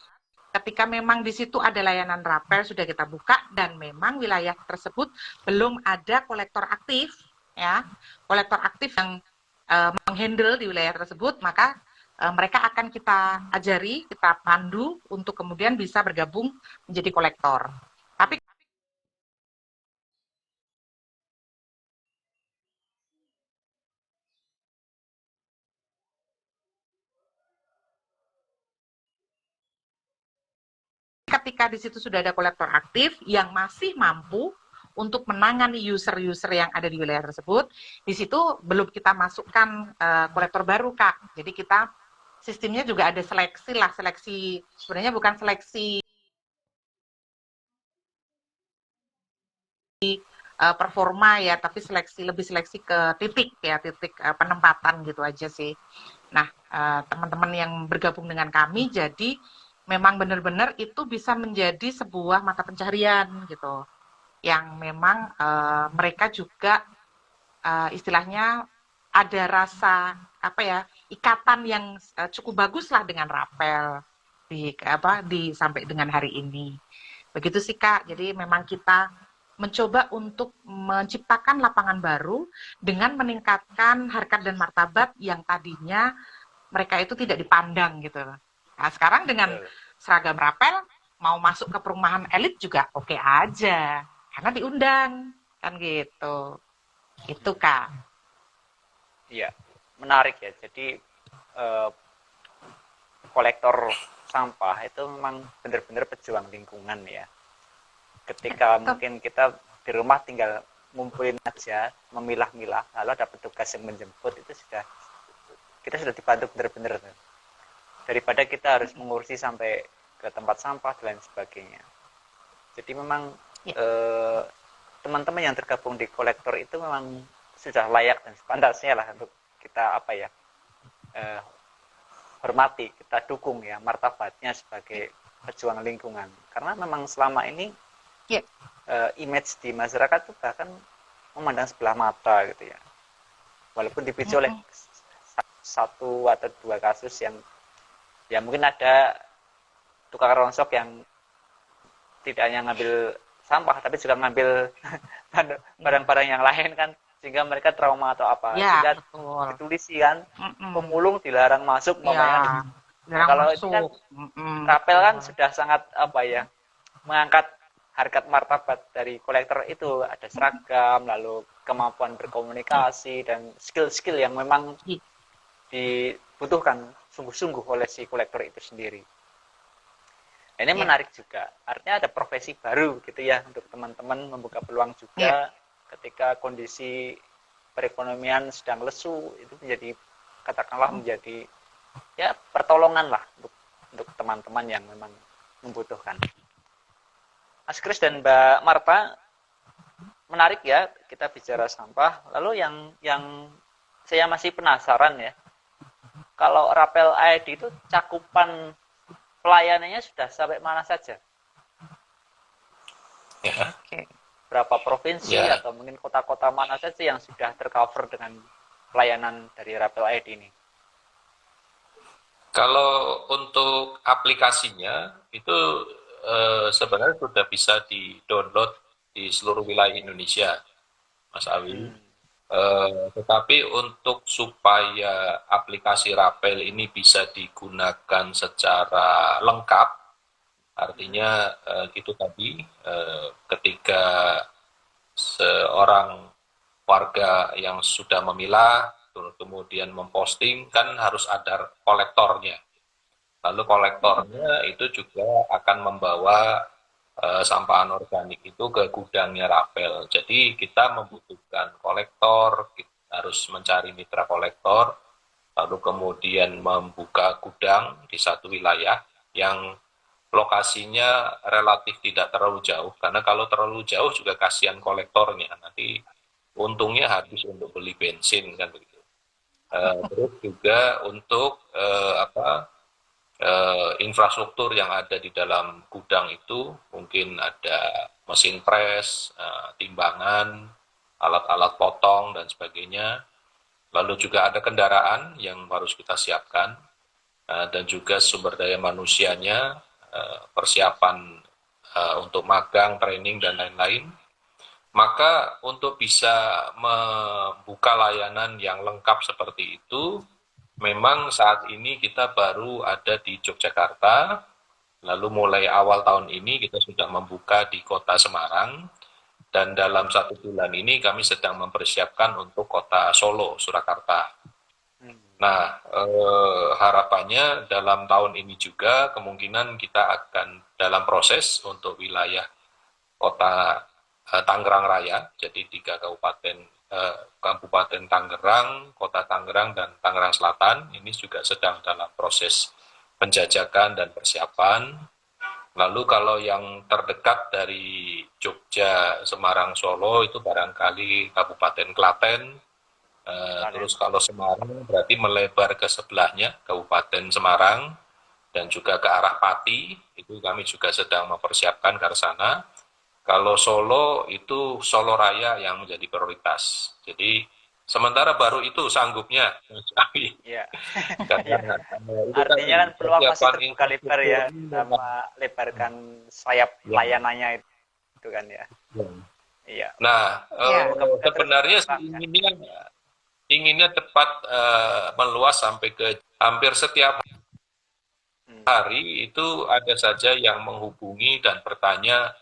ketika memang di situ ada layanan rapel sudah kita buka dan memang wilayah tersebut belum ada kolektor aktif ya, kolektor aktif yang menghandle di wilayah tersebut, maka mereka akan kita ajari, kita pandu untuk kemudian bisa bergabung menjadi kolektor. Tapi ketika di situ sudah ada kolektor aktif yang masih mampu untuk menangani user-user yang ada di wilayah tersebut, di situ belum kita masukkan kolektor baru Kak. Jadi kita sistemnya juga ada seleksi lah, seleksi sebenarnya bukan seleksi performa ya, tapi lebih seleksi ke titik ya, titik penempatan gitu aja sih. Nah, teman-teman yang bergabung dengan kami jadi memang benar-benar itu bisa menjadi sebuah mata pencaharian gitu, yang memang mereka juga istilahnya ada rasa ikatan yang cukup bagus lah dengan rapel sampai dengan hari ini. Begitu sih Kak. Jadi memang kita mencoba untuk menciptakan lapangan baru dengan meningkatkan harkat dan martabat yang tadinya mereka itu tidak dipandang gitu. Nah, sekarang dengan seragam rapel mau masuk ke perumahan elit juga oke aja karena diundang kan gitu. Itu Kak. Iya, menarik ya. Jadi kolektor sampah itu memang benar-benar pejuang lingkungan ya. Ketika mungkin kita di rumah tinggal ngumpulin aja, memilah-milah, lalu ada petugas yang menjemput, itu kita sudah dibantu benar-benar. Daripada kita harus mengurusi sampai ke tempat sampah dan lain sebagainya. Jadi memang teman-teman yang tergabung di kolektor itu memang sudah layak dan sepantasnya lah untuk kita hormati, kita dukung ya martabatnya sebagai pejuang lingkungan. Karena memang selama ini image di masyarakat itu bahkan memandang sebelah mata gitu ya. Walaupun dipicu oleh satu atau dua kasus yang ya mungkin ada tukang rongsok yang tidak hanya ngambil sampah tapi juga ngambil barang-barang yang lain kan, sehingga mereka trauma atau apa, sehingga ditulisi kan pemulung dilarang masuk ya, kalau itu kan Rapel kan sudah sangat mengangkat harkat martabat dari kolektor itu, ada seragam, lalu kemampuan berkomunikasi dan skill-skill yang memang dibutuhkan sungguh-sungguh oleh si kolektor itu sendiri. Ini menarik juga, artinya ada profesi baru gitu ya untuk teman-teman, membuka peluang juga ketika kondisi perekonomian sedang lesu, itu menjadi ya pertolongan lah untuk teman-teman yang memang membutuhkan. Mas Kris dan Mbak Marta, menarik ya kita bicara sampah. Lalu yang saya masih penasaran ya, kalau Rapel ID itu cakupan pelayanannya sudah sampai mana saja? Ya. Berapa provinsi atau mungkin kota-kota mana saja yang sudah tercover dengan pelayanan dari Rapel ID ini? Kalau untuk aplikasinya itu sebenarnya sudah bisa di-download di seluruh wilayah Indonesia, Mas Awi. Tetapi untuk supaya aplikasi Rapel ini bisa digunakan secara lengkap, artinya itu tadi ketika seorang warga yang sudah memilah kemudian memposting kan harus ada kolektornya. Lalu kolektornya itu juga akan membawa sampah anorganik itu ke gudangnya Rapel. Jadi kita membutuhkan kolektor, kita harus mencari mitra kolektor, lalu kemudian membuka gudang di satu wilayah yang lokasinya relatif tidak terlalu jauh, karena kalau terlalu jauh juga kasihan kolektornya, nanti untungnya habis untuk beli bensin kan begitu. Terus juga untuk infrastruktur yang ada di dalam gudang itu, mungkin ada mesin pres, timbangan, alat-alat potong dan sebagainya. Lalu juga ada kendaraan yang harus kita siapkan, dan juga sumber daya manusianya, persiapan untuk magang, training dan lain-lain. Maka untuk bisa membuka layanan yang lengkap seperti itu, memang saat ini kita baru ada di Yogyakarta, lalu mulai awal tahun ini kita sudah membuka di kota Semarang, dan dalam 1 bulan ini kami sedang mempersiapkan untuk kota Solo, Surakarta. Nah, harapannya dalam tahun ini juga kemungkinan kita akan dalam proses untuk wilayah kota Tangerang Raya, jadi 3 Kabupaten Tangerang, Kota Tangerang, dan Tangerang Selatan, ini juga sedang dalam proses penjajakan dan persiapan. Lalu kalau yang terdekat dari Jogja, Semarang, Solo, itu barangkali Kabupaten Klaten. Terus kalau Semarang berarti melebar ke sebelahnya, Kabupaten Semarang, dan juga ke arah Pati, itu kami juga sedang mempersiapkan ke sana. Kalau Solo itu Solo Raya yang menjadi prioritas. Jadi sementara baru itu sanggupnya. Iya. Artinya kan peluang masih terbuka lebar ya, sama lebarkan sayap layanannya itu kan ya. Iya. Nah, sebenarnya inginnya cepat meluas sampai ke hampir setiap hari itu ada saja yang menghubungi dan bertanya,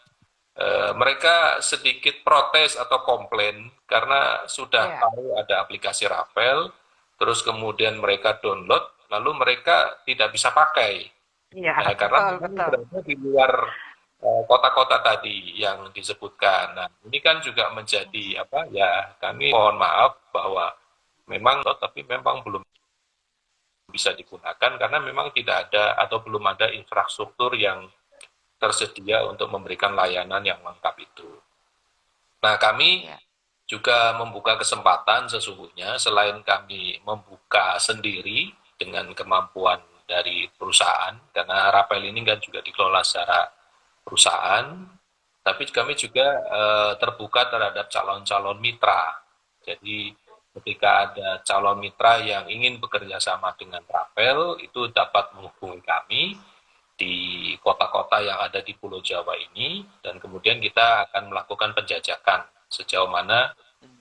mereka sedikit protes atau komplain karena sudah tahu ada aplikasi Rapel, terus kemudian mereka download, lalu mereka tidak bisa pakai. Karena berada di luar kota-kota tadi yang disebutkan. Nah, ini kan juga menjadi kami mohon maaf bahwa memang tapi memang belum bisa digunakan karena memang tidak ada atau belum ada infrastruktur yang tersedia untuk memberikan layanan yang lengkap itu. Nah, kami juga membuka kesempatan sesungguhnya selain kami membuka sendiri dengan kemampuan dari perusahaan, karena Rapel ini kan juga dikelola secara perusahaan, tapi kami juga terbuka terhadap calon-calon mitra. Jadi ketika ada calon mitra yang ingin bekerja sama dengan Rapel, itu dapat menghubungi kami di kota-kota yang ada di Pulau Jawa ini, dan kemudian kita akan melakukan penjajakan sejauh mana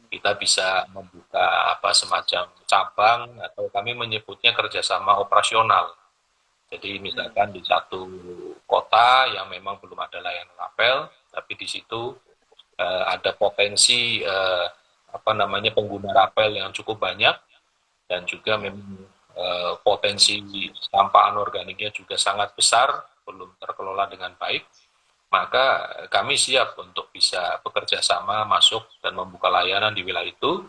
kita bisa membuka semacam cabang, atau kami menyebutnya kerjasama operasional. Jadi misalkan di satu kota yang memang belum ada layanan Rapel, tapi di situ ada potensi pengguna Rapel yang cukup banyak, dan juga memang potensi sampah anorganiknya juga sangat besar, belum terkelola dengan baik, maka kami siap untuk bisa bekerja sama masuk dan membuka layanan di wilayah itu,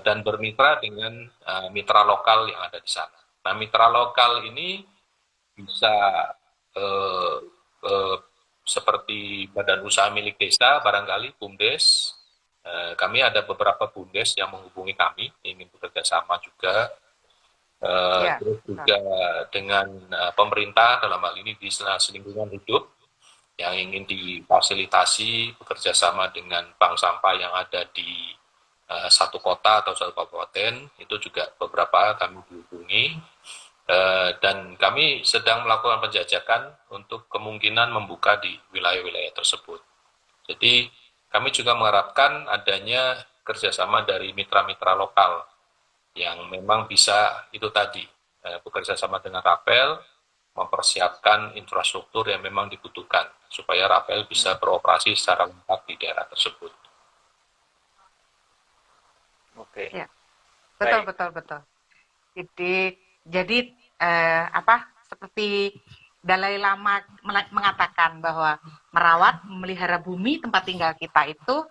dan bermitra dengan mitra lokal yang ada di sana. Nah, mitra lokal ini bisa seperti badan usaha milik desa, barangkali BUMDes. Kami ada beberapa BUMDes yang menghubungi kami, ingin bekerja sama juga. Terus juga dengan pemerintah, dalam hal ini Dinas Lingkungan Hidup, yang ingin difasilitasi bekerja sama dengan bank sampah yang ada di satu kota atau satu kabupaten, itu juga beberapa kami dihubungi. Dan kami sedang melakukan penjajakan untuk kemungkinan membuka di wilayah-wilayah tersebut. Jadi kami juga mengharapkan adanya kerjasama dari mitra-mitra lokal yang memang bisa itu tadi bekerja sama dengan Rapel, mempersiapkan infrastruktur yang memang dibutuhkan supaya Rapel bisa beroperasi secara lengkap di daerah tersebut. Oke. Ya. Betul. Jadi seperti Dalai Lama mengatakan bahwa merawat, memelihara bumi tempat tinggal kita itu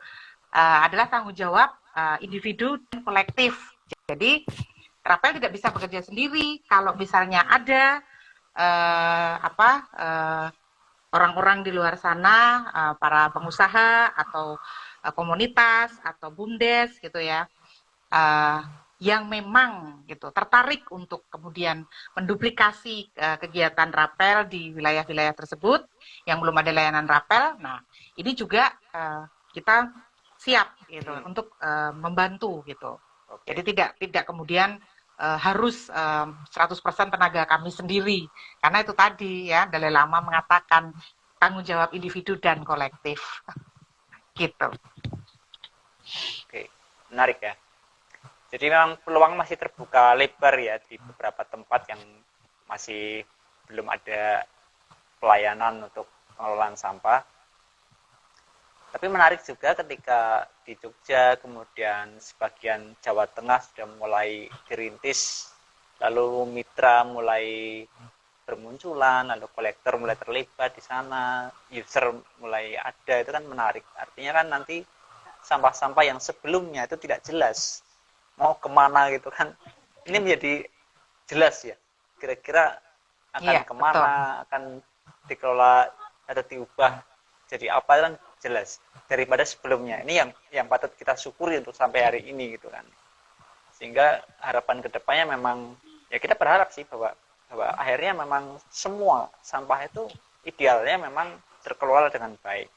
adalah tanggung jawab individu dan kolektif. Jadi Rapel tidak bisa bekerja sendiri. Kalau misalnya ada orang-orang di luar sana, para pengusaha atau komunitas atau BUMDes gitu ya, yang memang gitu tertarik untuk kemudian menduplikasi kegiatan Rapel di wilayah-wilayah tersebut yang belum ada layanan Rapel. Nah, ini juga kita siap gitu untuk membantu gitu. Jadi tidak kemudian harus 100% tenaga kami sendiri, karena itu tadi ya Dalai Lama mengatakan tanggung jawab individu dan kolektif gitu. Oke, menarik ya. Jadi memang peluang masih terbuka lebar ya di beberapa tempat yang masih belum ada pelayanan untuk pengelolaan sampah. Tapi menarik juga ketika di Jogja, kemudian sebagian Jawa Tengah sudah mulai dirintis, lalu mitra mulai bermunculan, lalu kolektor mulai terlibat di sana, user mulai ada, itu kan menarik. Artinya kan nanti sampah-sampah yang sebelumnya itu tidak jelas mau kemana gitu kan, ini menjadi jelas ya, kira-kira akan kemana, betul. Akan dikelola atau diubah jadi apa kan jelas daripada sebelumnya. Ini yang patut kita syukuri untuk sampai hari ini gitu kan. Sehingga harapan kedepannya memang ya kita berharap sih bahwa akhirnya memang semua sampah itu idealnya memang terkelola dengan baik.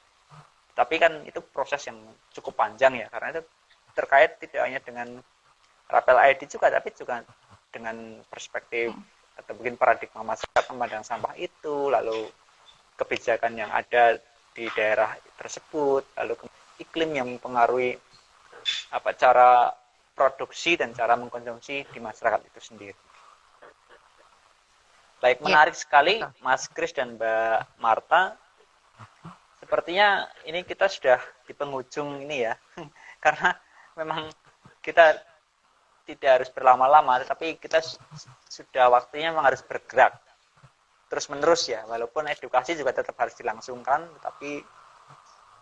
Tapi kan itu proses yang cukup panjang ya, karena itu terkait tidak hanya dengan Rapel ID juga, tapi juga dengan perspektif atau mungkin paradigma masyarakat memandang sampah itu, lalu kebijakan yang ada di daerah tersebut, lalu iklim yang mempengaruhi cara produksi dan cara mengkonsumsi di masyarakat itu sendiri. Baik, menarik sekali Mas Kris dan Mbak Marta. Sepertinya ini kita sudah di penghujung ini ya. Karena memang kita tidak harus berlama-lama, tapi kita sudah waktunya memang harus bergerak terus menerus ya, walaupun edukasi juga tetap harus dilangsungkan, tapi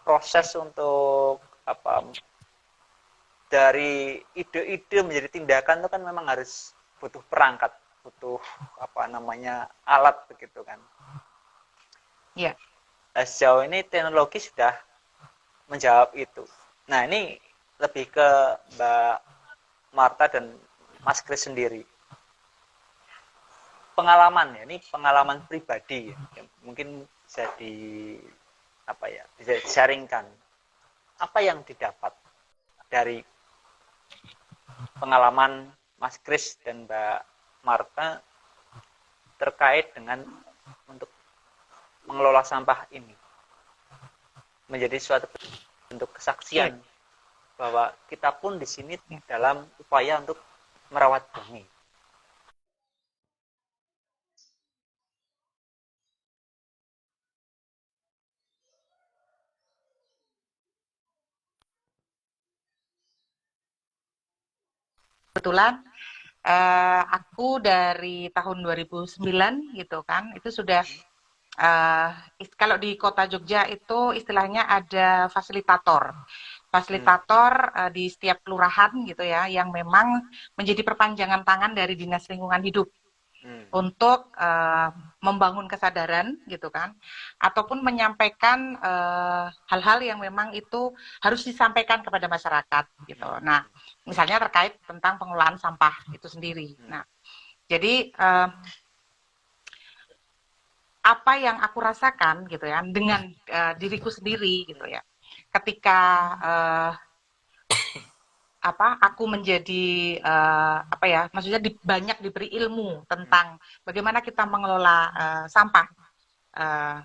proses untuk dari ide-ide menjadi tindakan itu kan memang harus butuh perangkat, butuh alat begitu kan. Iya. Nah, sejauh ini teknologi sudah menjawab itu. Nah, ini lebih ke Mbak Marta dan Mas Kris sendiri. Pengalaman ya, ini pengalaman pribadi ya. Mungkin bisa bisa sharingkan. Apa yang didapat dari pengalaman Mas Kris dan Mbak Marta terkait dengan untuk mengelola sampah ini menjadi suatu bentuk kesaksian bahwa kita pun di sini dalam upaya untuk merawat bumi. Kebetulan aku dari tahun 2009 gitu kan, itu sudah kalau di kota Jogja itu istilahnya ada fasilitator di setiap kelurahan gitu ya, yang memang menjadi perpanjangan tangan dari Dinas Lingkungan Hidup untuk membangun kesadaran gitu kan, ataupun menyampaikan hal-hal yang memang itu harus disampaikan kepada masyarakat gitu. Nah, misalnya terkait tentang pengelolaan sampah itu sendiri. Nah, jadi apa yang aku rasakan gitu ya dengan diriku sendiri gitu ya, ketika aku menjadi maksudnya banyak diberi ilmu tentang bagaimana kita mengelola sampah.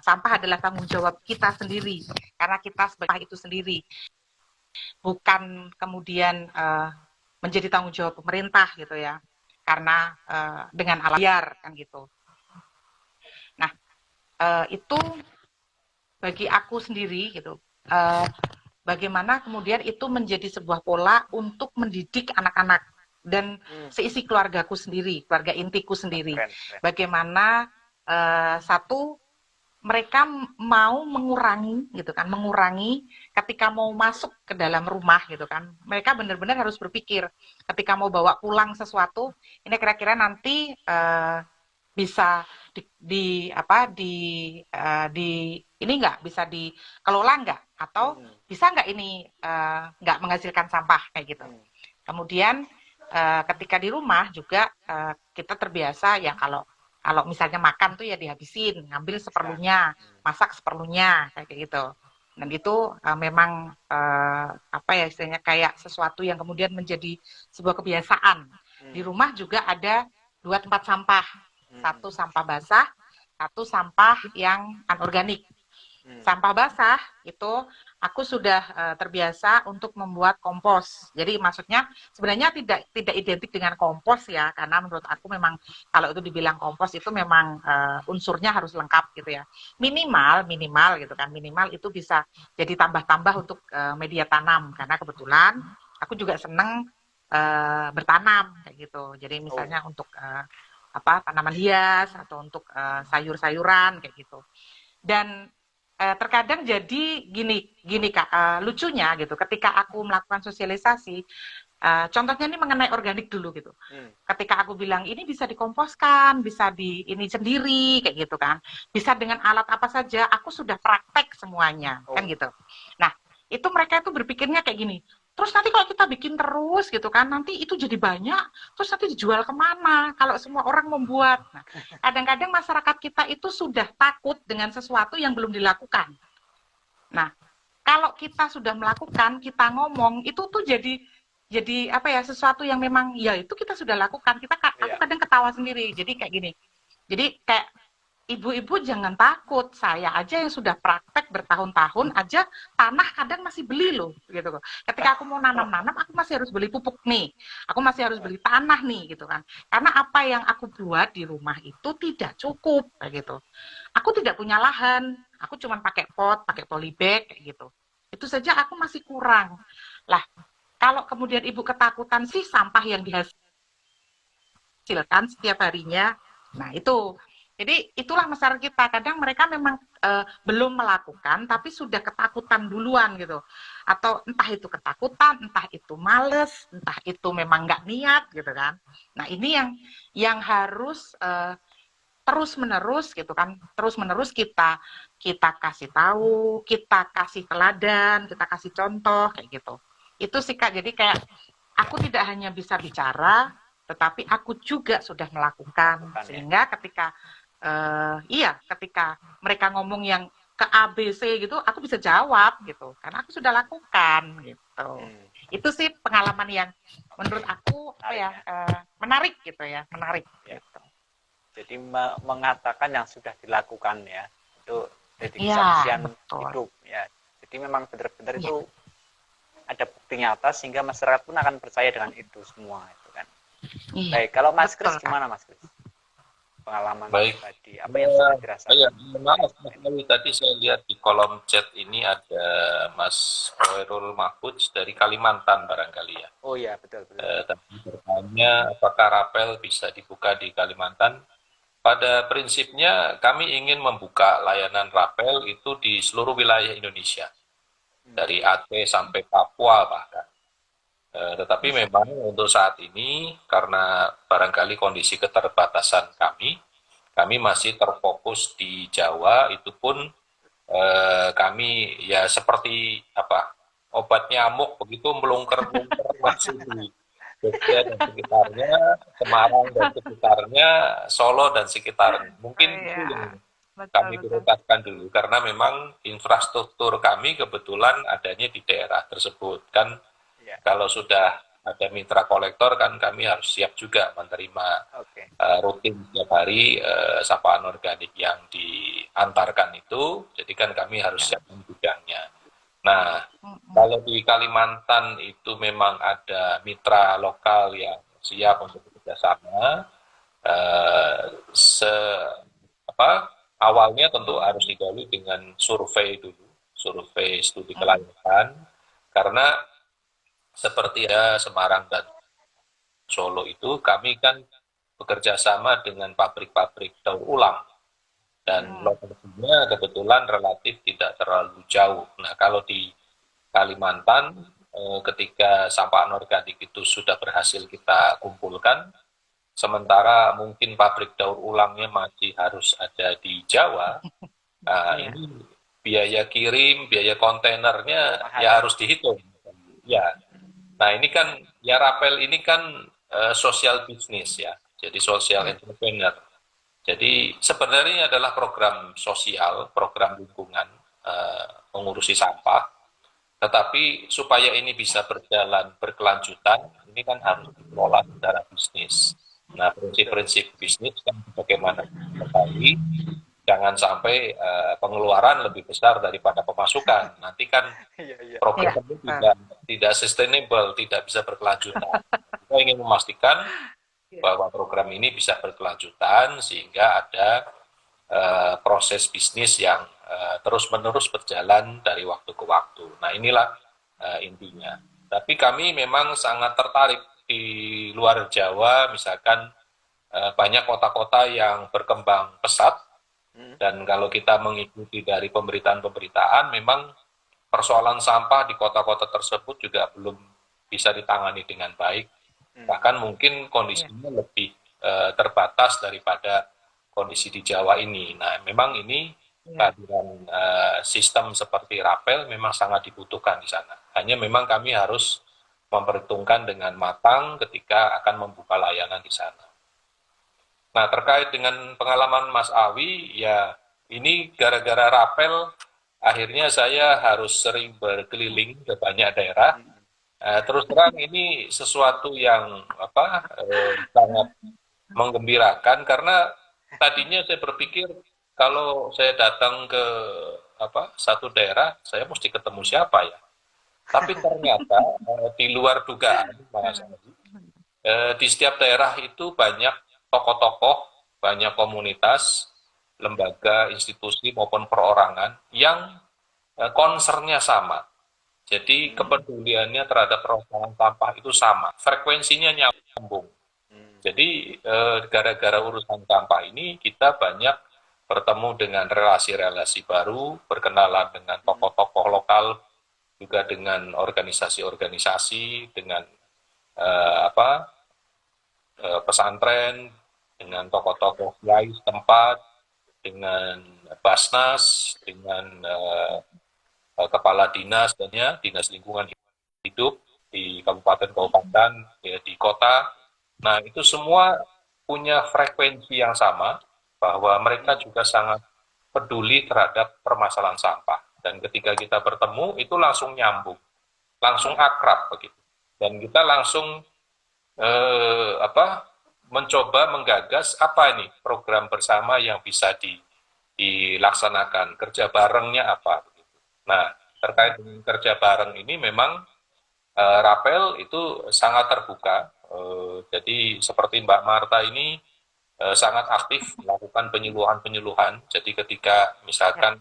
Sampah adalah tanggung jawab kita sendiri karena kita sebagai itu sendiri, bukan kemudian menjadi tanggung jawab pemerintah gitu ya, karena dengan alat liar kan gitu. Nah, itu bagi aku sendiri gitu, bagaimana kemudian itu menjadi sebuah pola untuk mendidik anak-anak dan seisi keluargaku sendiri, keluarga intiku sendiri. Bagaimana satu, mereka mau mengurangi gitu kan, mengurangi ketika mau masuk ke dalam rumah gitu kan. Mereka benar-benar harus berpikir ketika mau bawa pulang sesuatu, ini kira-kira nanti bisa ini nggak bisa dikelola nggak, atau bisa nggak ini nggak menghasilkan sampah kayak gitu. Kemudian ketika di rumah juga kita terbiasa ya, kalau misalnya makan tuh ya dihabisin, ngambil seperlunya, masak seperlunya kayak gitu. Dan itu memang istilahnya kayak sesuatu yang kemudian menjadi sebuah kebiasaan. Di rumah juga ada 2 tempat sampah. Satu sampah basah, satu sampah yang anorganik. Sampah basah itu aku sudah terbiasa untuk membuat kompos. Jadi maksudnya sebenarnya tidak identik dengan kompos ya, karena menurut aku memang kalau itu dibilang kompos itu memang unsurnya harus lengkap gitu ya. Minimal gitu kan, minimal itu bisa jadi tambah-tambah untuk media tanam, karena kebetulan aku juga seneng bertanam kayak gitu. Jadi misalnya untuk tanaman hias atau untuk sayur-sayuran kayak gitu. Dan terkadang jadi gini Kak, lucunya gitu, ketika aku melakukan sosialisasi, contohnya ini mengenai organik dulu gitu. Ketika aku bilang ini bisa dikomposkan, bisa ini sendiri kayak gitu kan, bisa dengan alat apa saja, aku sudah praktek semuanya kan gitu. Nah, itu mereka itu berpikirnya kayak gini, terus nanti kalau kita bikin terus gitu kan, nanti itu jadi banyak, terus nanti dijual kemana kalau semua orang membuat. Nah, kadang-kadang masyarakat kita itu sudah takut dengan sesuatu yang belum dilakukan. Nah, kalau kita sudah melakukan, kita ngomong, itu tuh jadi sesuatu yang memang ya itu kita sudah lakukan. Aku kadang ketawa sendiri. Jadi kayak gini. Jadi kayak ibu-ibu jangan takut, saya aja yang sudah praktek bertahun-tahun aja tanah kadang masih beli loh, gitu. Ketika aku mau nanam-nanam, aku masih harus beli pupuk nih, aku masih harus beli tanah nih, gitu kan. Karena apa yang aku buat di rumah itu tidak cukup, kayak gitu. Aku tidak punya lahan, aku cuma pakai pot, pakai polybag, kayak gitu. Itu saja aku masih kurang. Lah, kalau kemudian ibu ketakutan sih sampah yang dihasilkan setiap harinya, nah itu. Jadi itulah masyarakat kita. Kadang mereka memang belum melakukan, tapi sudah ketakutan duluan gitu. Atau entah itu ketakutan, entah itu males, entah itu memang nggak niat gitu kan. Nah ini yang harus terus menerus gitu kan, terus menerus kita kasih tahu, kita kasih teladan, kita kasih contoh kayak gitu. Itu sih Kak. Jadi kayak aku tidak hanya bisa bicara, tetapi aku juga sudah melakukan. Sehingga ketika ketika mereka ngomong yang ke A, B, C gitu, aku bisa jawab gitu, karena aku sudah lakukan gitu. Itu sih pengalaman yang menurut aku menarik gitu ya, menarik. Gitu. Jadi mengatakan yang sudah dilakukan ya, itu jadi kesaksian hidup ya. Jadi memang benar-benar itu ada bukti nyata sehingga masyarakat pun akan percaya dengan itu semua itu kan. Baik, kalau Mas Kris gimana Mas Kris? Pengalaman tadi apa yang sudah dirasakan? Maaf tadi saya lihat di kolom chat ini ada Mas Khairul Mahfud dari Kalimantan barangkali ya. Oh iya, betul. Tapi bertanya apakah rapel bisa dibuka di Kalimantan? Pada prinsipnya kami ingin membuka layanan rapel itu di seluruh wilayah Indonesia, dari Aceh sampai Papua bahkan. Tetapi memang untuk saat ini karena barangkali kondisi keterbatasan kami masih terfokus di Jawa. Itu pun kami ya seperti obat nyamuk begitu melungker-lungker masih di Jogja dan sekitarnya, Semarang dan sekitarnya, Solo dan sekitarnya. Mungkin itu yang kami prioritaskan dulu karena memang infrastruktur kami kebetulan adanya di daerah tersebut kan. Kalau sudah ada mitra kolektor kan kami harus siap juga menerima rutin setiap hari sampah anorganik yang diantarkan itu. Jadi kan kami harus siap bidangnya. Nah, kalau di Kalimantan itu memang ada mitra lokal yang siap untuk bekerjasama. Awalnya tentu harus didahului dengan survei dulu, survei studi kelayakan, karena seperti Semarang dan Solo itu kami kan bekerja sama dengan pabrik-pabrik daur ulang dan lokasinya kebetulan relatif tidak terlalu jauh. Nah kalau di Kalimantan ketika sampah anorganik itu sudah berhasil kita kumpulkan, sementara mungkin pabrik daur ulangnya masih harus ada di Jawa, nah ini biaya kirim, biaya kontainernya ya harus dihitung. Ya. Nah ini kan ya rapel ini kan sosial bisnis ya, jadi social entrepreneur. Jadi sebenarnya adalah program sosial, program lingkungan mengurusi sampah. Tetapi supaya ini bisa berjalan berkelanjutan, ini kan harus dikelola secara bisnis. Nah prinsip-prinsip bisnis kan bagaimana ketahui, jangan sampai pengeluaran lebih besar daripada pemasukan. Nanti kan program ini tidak sustainable, tidak bisa berkelanjutan. Kita ingin memastikan bahwa program ini bisa berkelanjutan sehingga ada proses bisnis yang terus-menerus berjalan dari waktu ke waktu. Nah inilah intinya. Tapi kami memang sangat tertarik di luar Jawa, misalkan banyak kota-kota yang berkembang pesat. Dan kalau kita mengikuti dari pemberitaan-pemberitaan, memang persoalan sampah di kota-kota tersebut juga belum bisa ditangani dengan baik. Bahkan mungkin kondisinya lebih terbatas daripada kondisi di Jawa ini. Nah, memang ini kehadiran sistem seperti rapel memang sangat dibutuhkan di sana. Hanya memang kami harus memperhitungkan dengan matang ketika akan membuka layanan di sana. Nah, terkait dengan pengalaman Mas Awi, ya ini gara-gara rapel, akhirnya saya harus sering berkeliling ke banyak daerah. Terus terang ini sesuatu yang sangat menggembirakan, karena tadinya saya berpikir kalau saya datang ke satu daerah, saya mesti ketemu siapa ya? Tapi ternyata di luar dugaan, Mas Adi, di setiap daerah itu banyak tokoh-tokoh, banyak komunitas, lembaga, institusi maupun perorangan yang concernnya sama. Jadi kepeduliannya terhadap permasalahan sampah itu sama, frekuensinya nyambung. Jadi gara-gara urusan sampah ini kita banyak bertemu dengan relasi-relasi baru, berkenalan dengan tokoh-tokoh lokal, juga dengan organisasi-organisasi, dengan pesantren, dengan tokoh-tokoh kiai setempat, dengan Basnas, dengan kepala dinas dan dinas lingkungan hidup di kabupaten-kabupaten, ya, di kota. Nah, itu semua punya frekuensi yang sama, bahwa mereka juga sangat peduli terhadap permasalahan sampah. Dan ketika kita bertemu, itu langsung nyambung, langsung akrab begitu. Dan kita langsung mencoba menggagas apa ini program bersama yang bisa dilaksanakan, kerja barengnya apa. Nah, terkait dengan kerja bareng ini memang Rapel itu sangat terbuka. Jadi seperti Mbak Marta ini sangat aktif melakukan penyuluhan-penyuluhan. Jadi ketika misalkan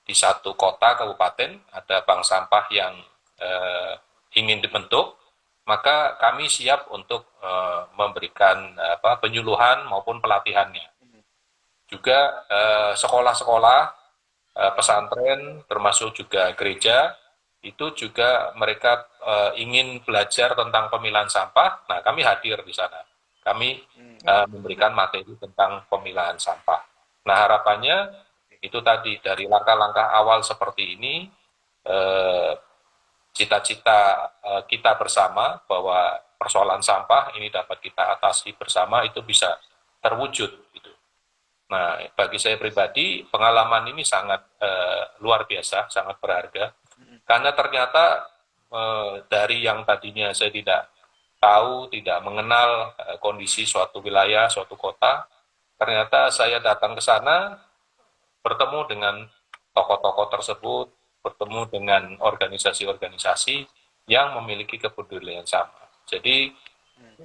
di satu kota kabupaten ada bank sampah yang ingin dibentuk, maka kami siap untuk memberikan penyuluhan maupun pelatihannya. Juga sekolah-sekolah, pesantren, termasuk juga gereja, itu juga mereka ingin belajar tentang pemilahan sampah. Nah, kami hadir di sana. Kami memberikan materi tentang pemilahan sampah. Nah, harapannya itu tadi, dari langkah-langkah awal seperti ini, cita-cita kita bersama bahwa persoalan sampah ini dapat kita atasi bersama, itu bisa terwujud. Gitu. Nah, bagi saya pribadi, pengalaman ini sangat luar biasa, sangat berharga. Karena ternyata dari yang tadinya saya tidak tahu, tidak mengenal kondisi suatu wilayah, suatu kota, ternyata saya datang ke sana, bertemu dengan tokoh-tokoh tersebut, bertemu dengan organisasi-organisasi yang memiliki kepedulian sama. Jadi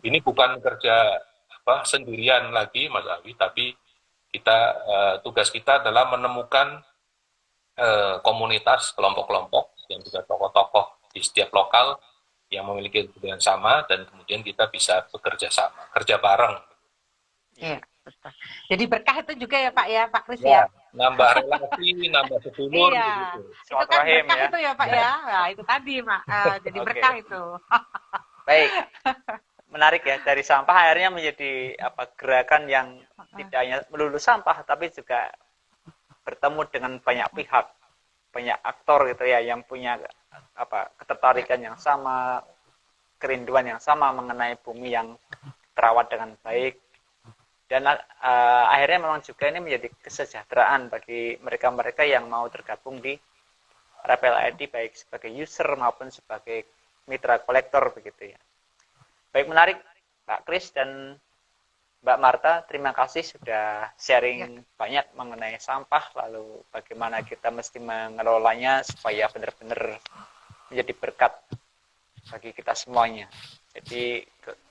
ini bukan kerja sendirian lagi, Mas Awi, tapi kita tugas kita adalah menemukan komunitas, kelompok-kelompok, dan juga tokoh-tokoh di setiap lokal yang memiliki kepedulian sama, dan kemudian kita bisa bekerja sama, kerja bareng. Iya, betul. Jadi berkah itu juga ya Pak ya, Pak Kris Ya, ya. nambah relasi, nambah sedulur. Iya, gitu. itu kan berkah ya. Itu ya Pak ya. Nah, itu tadi Pak, jadi berkah itu. Baik, menarik ya, dari sampah akhirnya menjadi gerakan yang tidak hanya melulu sampah, tapi juga bertemu dengan banyak pihak, banyak aktor gitu ya, yang punya ketertarikan yang sama, kerinduan yang sama mengenai bumi yang terawat dengan baik. Dan akhirnya memang juga ini menjadi kesejahteraan bagi mereka-mereka yang mau tergabung di Rapel ID, baik sebagai user maupun sebagai mitra kolektor begitu ya. Baik, menarik Pak Kris dan Mbak Marta, terima kasih sudah sharing banyak mengenai sampah, lalu bagaimana kita mesti mengelolanya supaya benar-benar menjadi berkat bagi kita semuanya. Jadi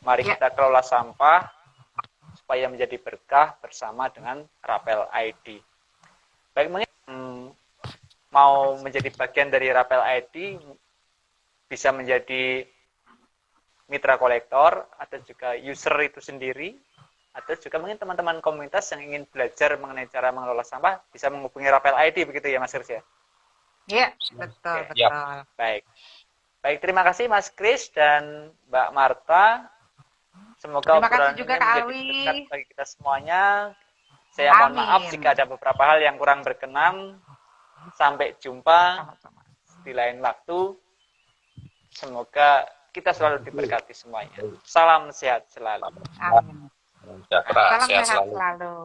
mari kita kelola sampah supaya menjadi berkah bersama dengan Rapel ID. Baik, mungkin mau menjadi bagian dari Rapel ID, bisa menjadi mitra kolektor atau juga user itu sendiri, atau juga mungkin teman-teman komunitas yang ingin belajar mengenai cara mengelola sampah bisa menghubungi Rapel ID begitu ya Mas Kris ya? Iya, betul, Oke. betul. Baik, terima kasih Mas Kris dan Mbak Marta. Semoga terima kasih juga Kak menjadi Alwi berkat bagi kita semuanya. Saya mohon maaf jika ada beberapa hal yang kurang berkenan. Sampai jumpa di lain waktu. Semoga kita selalu diberkati semuanya. Salam sehat selalu. Amin. Sejahtera, Salam sehat sehat selalu. selalu.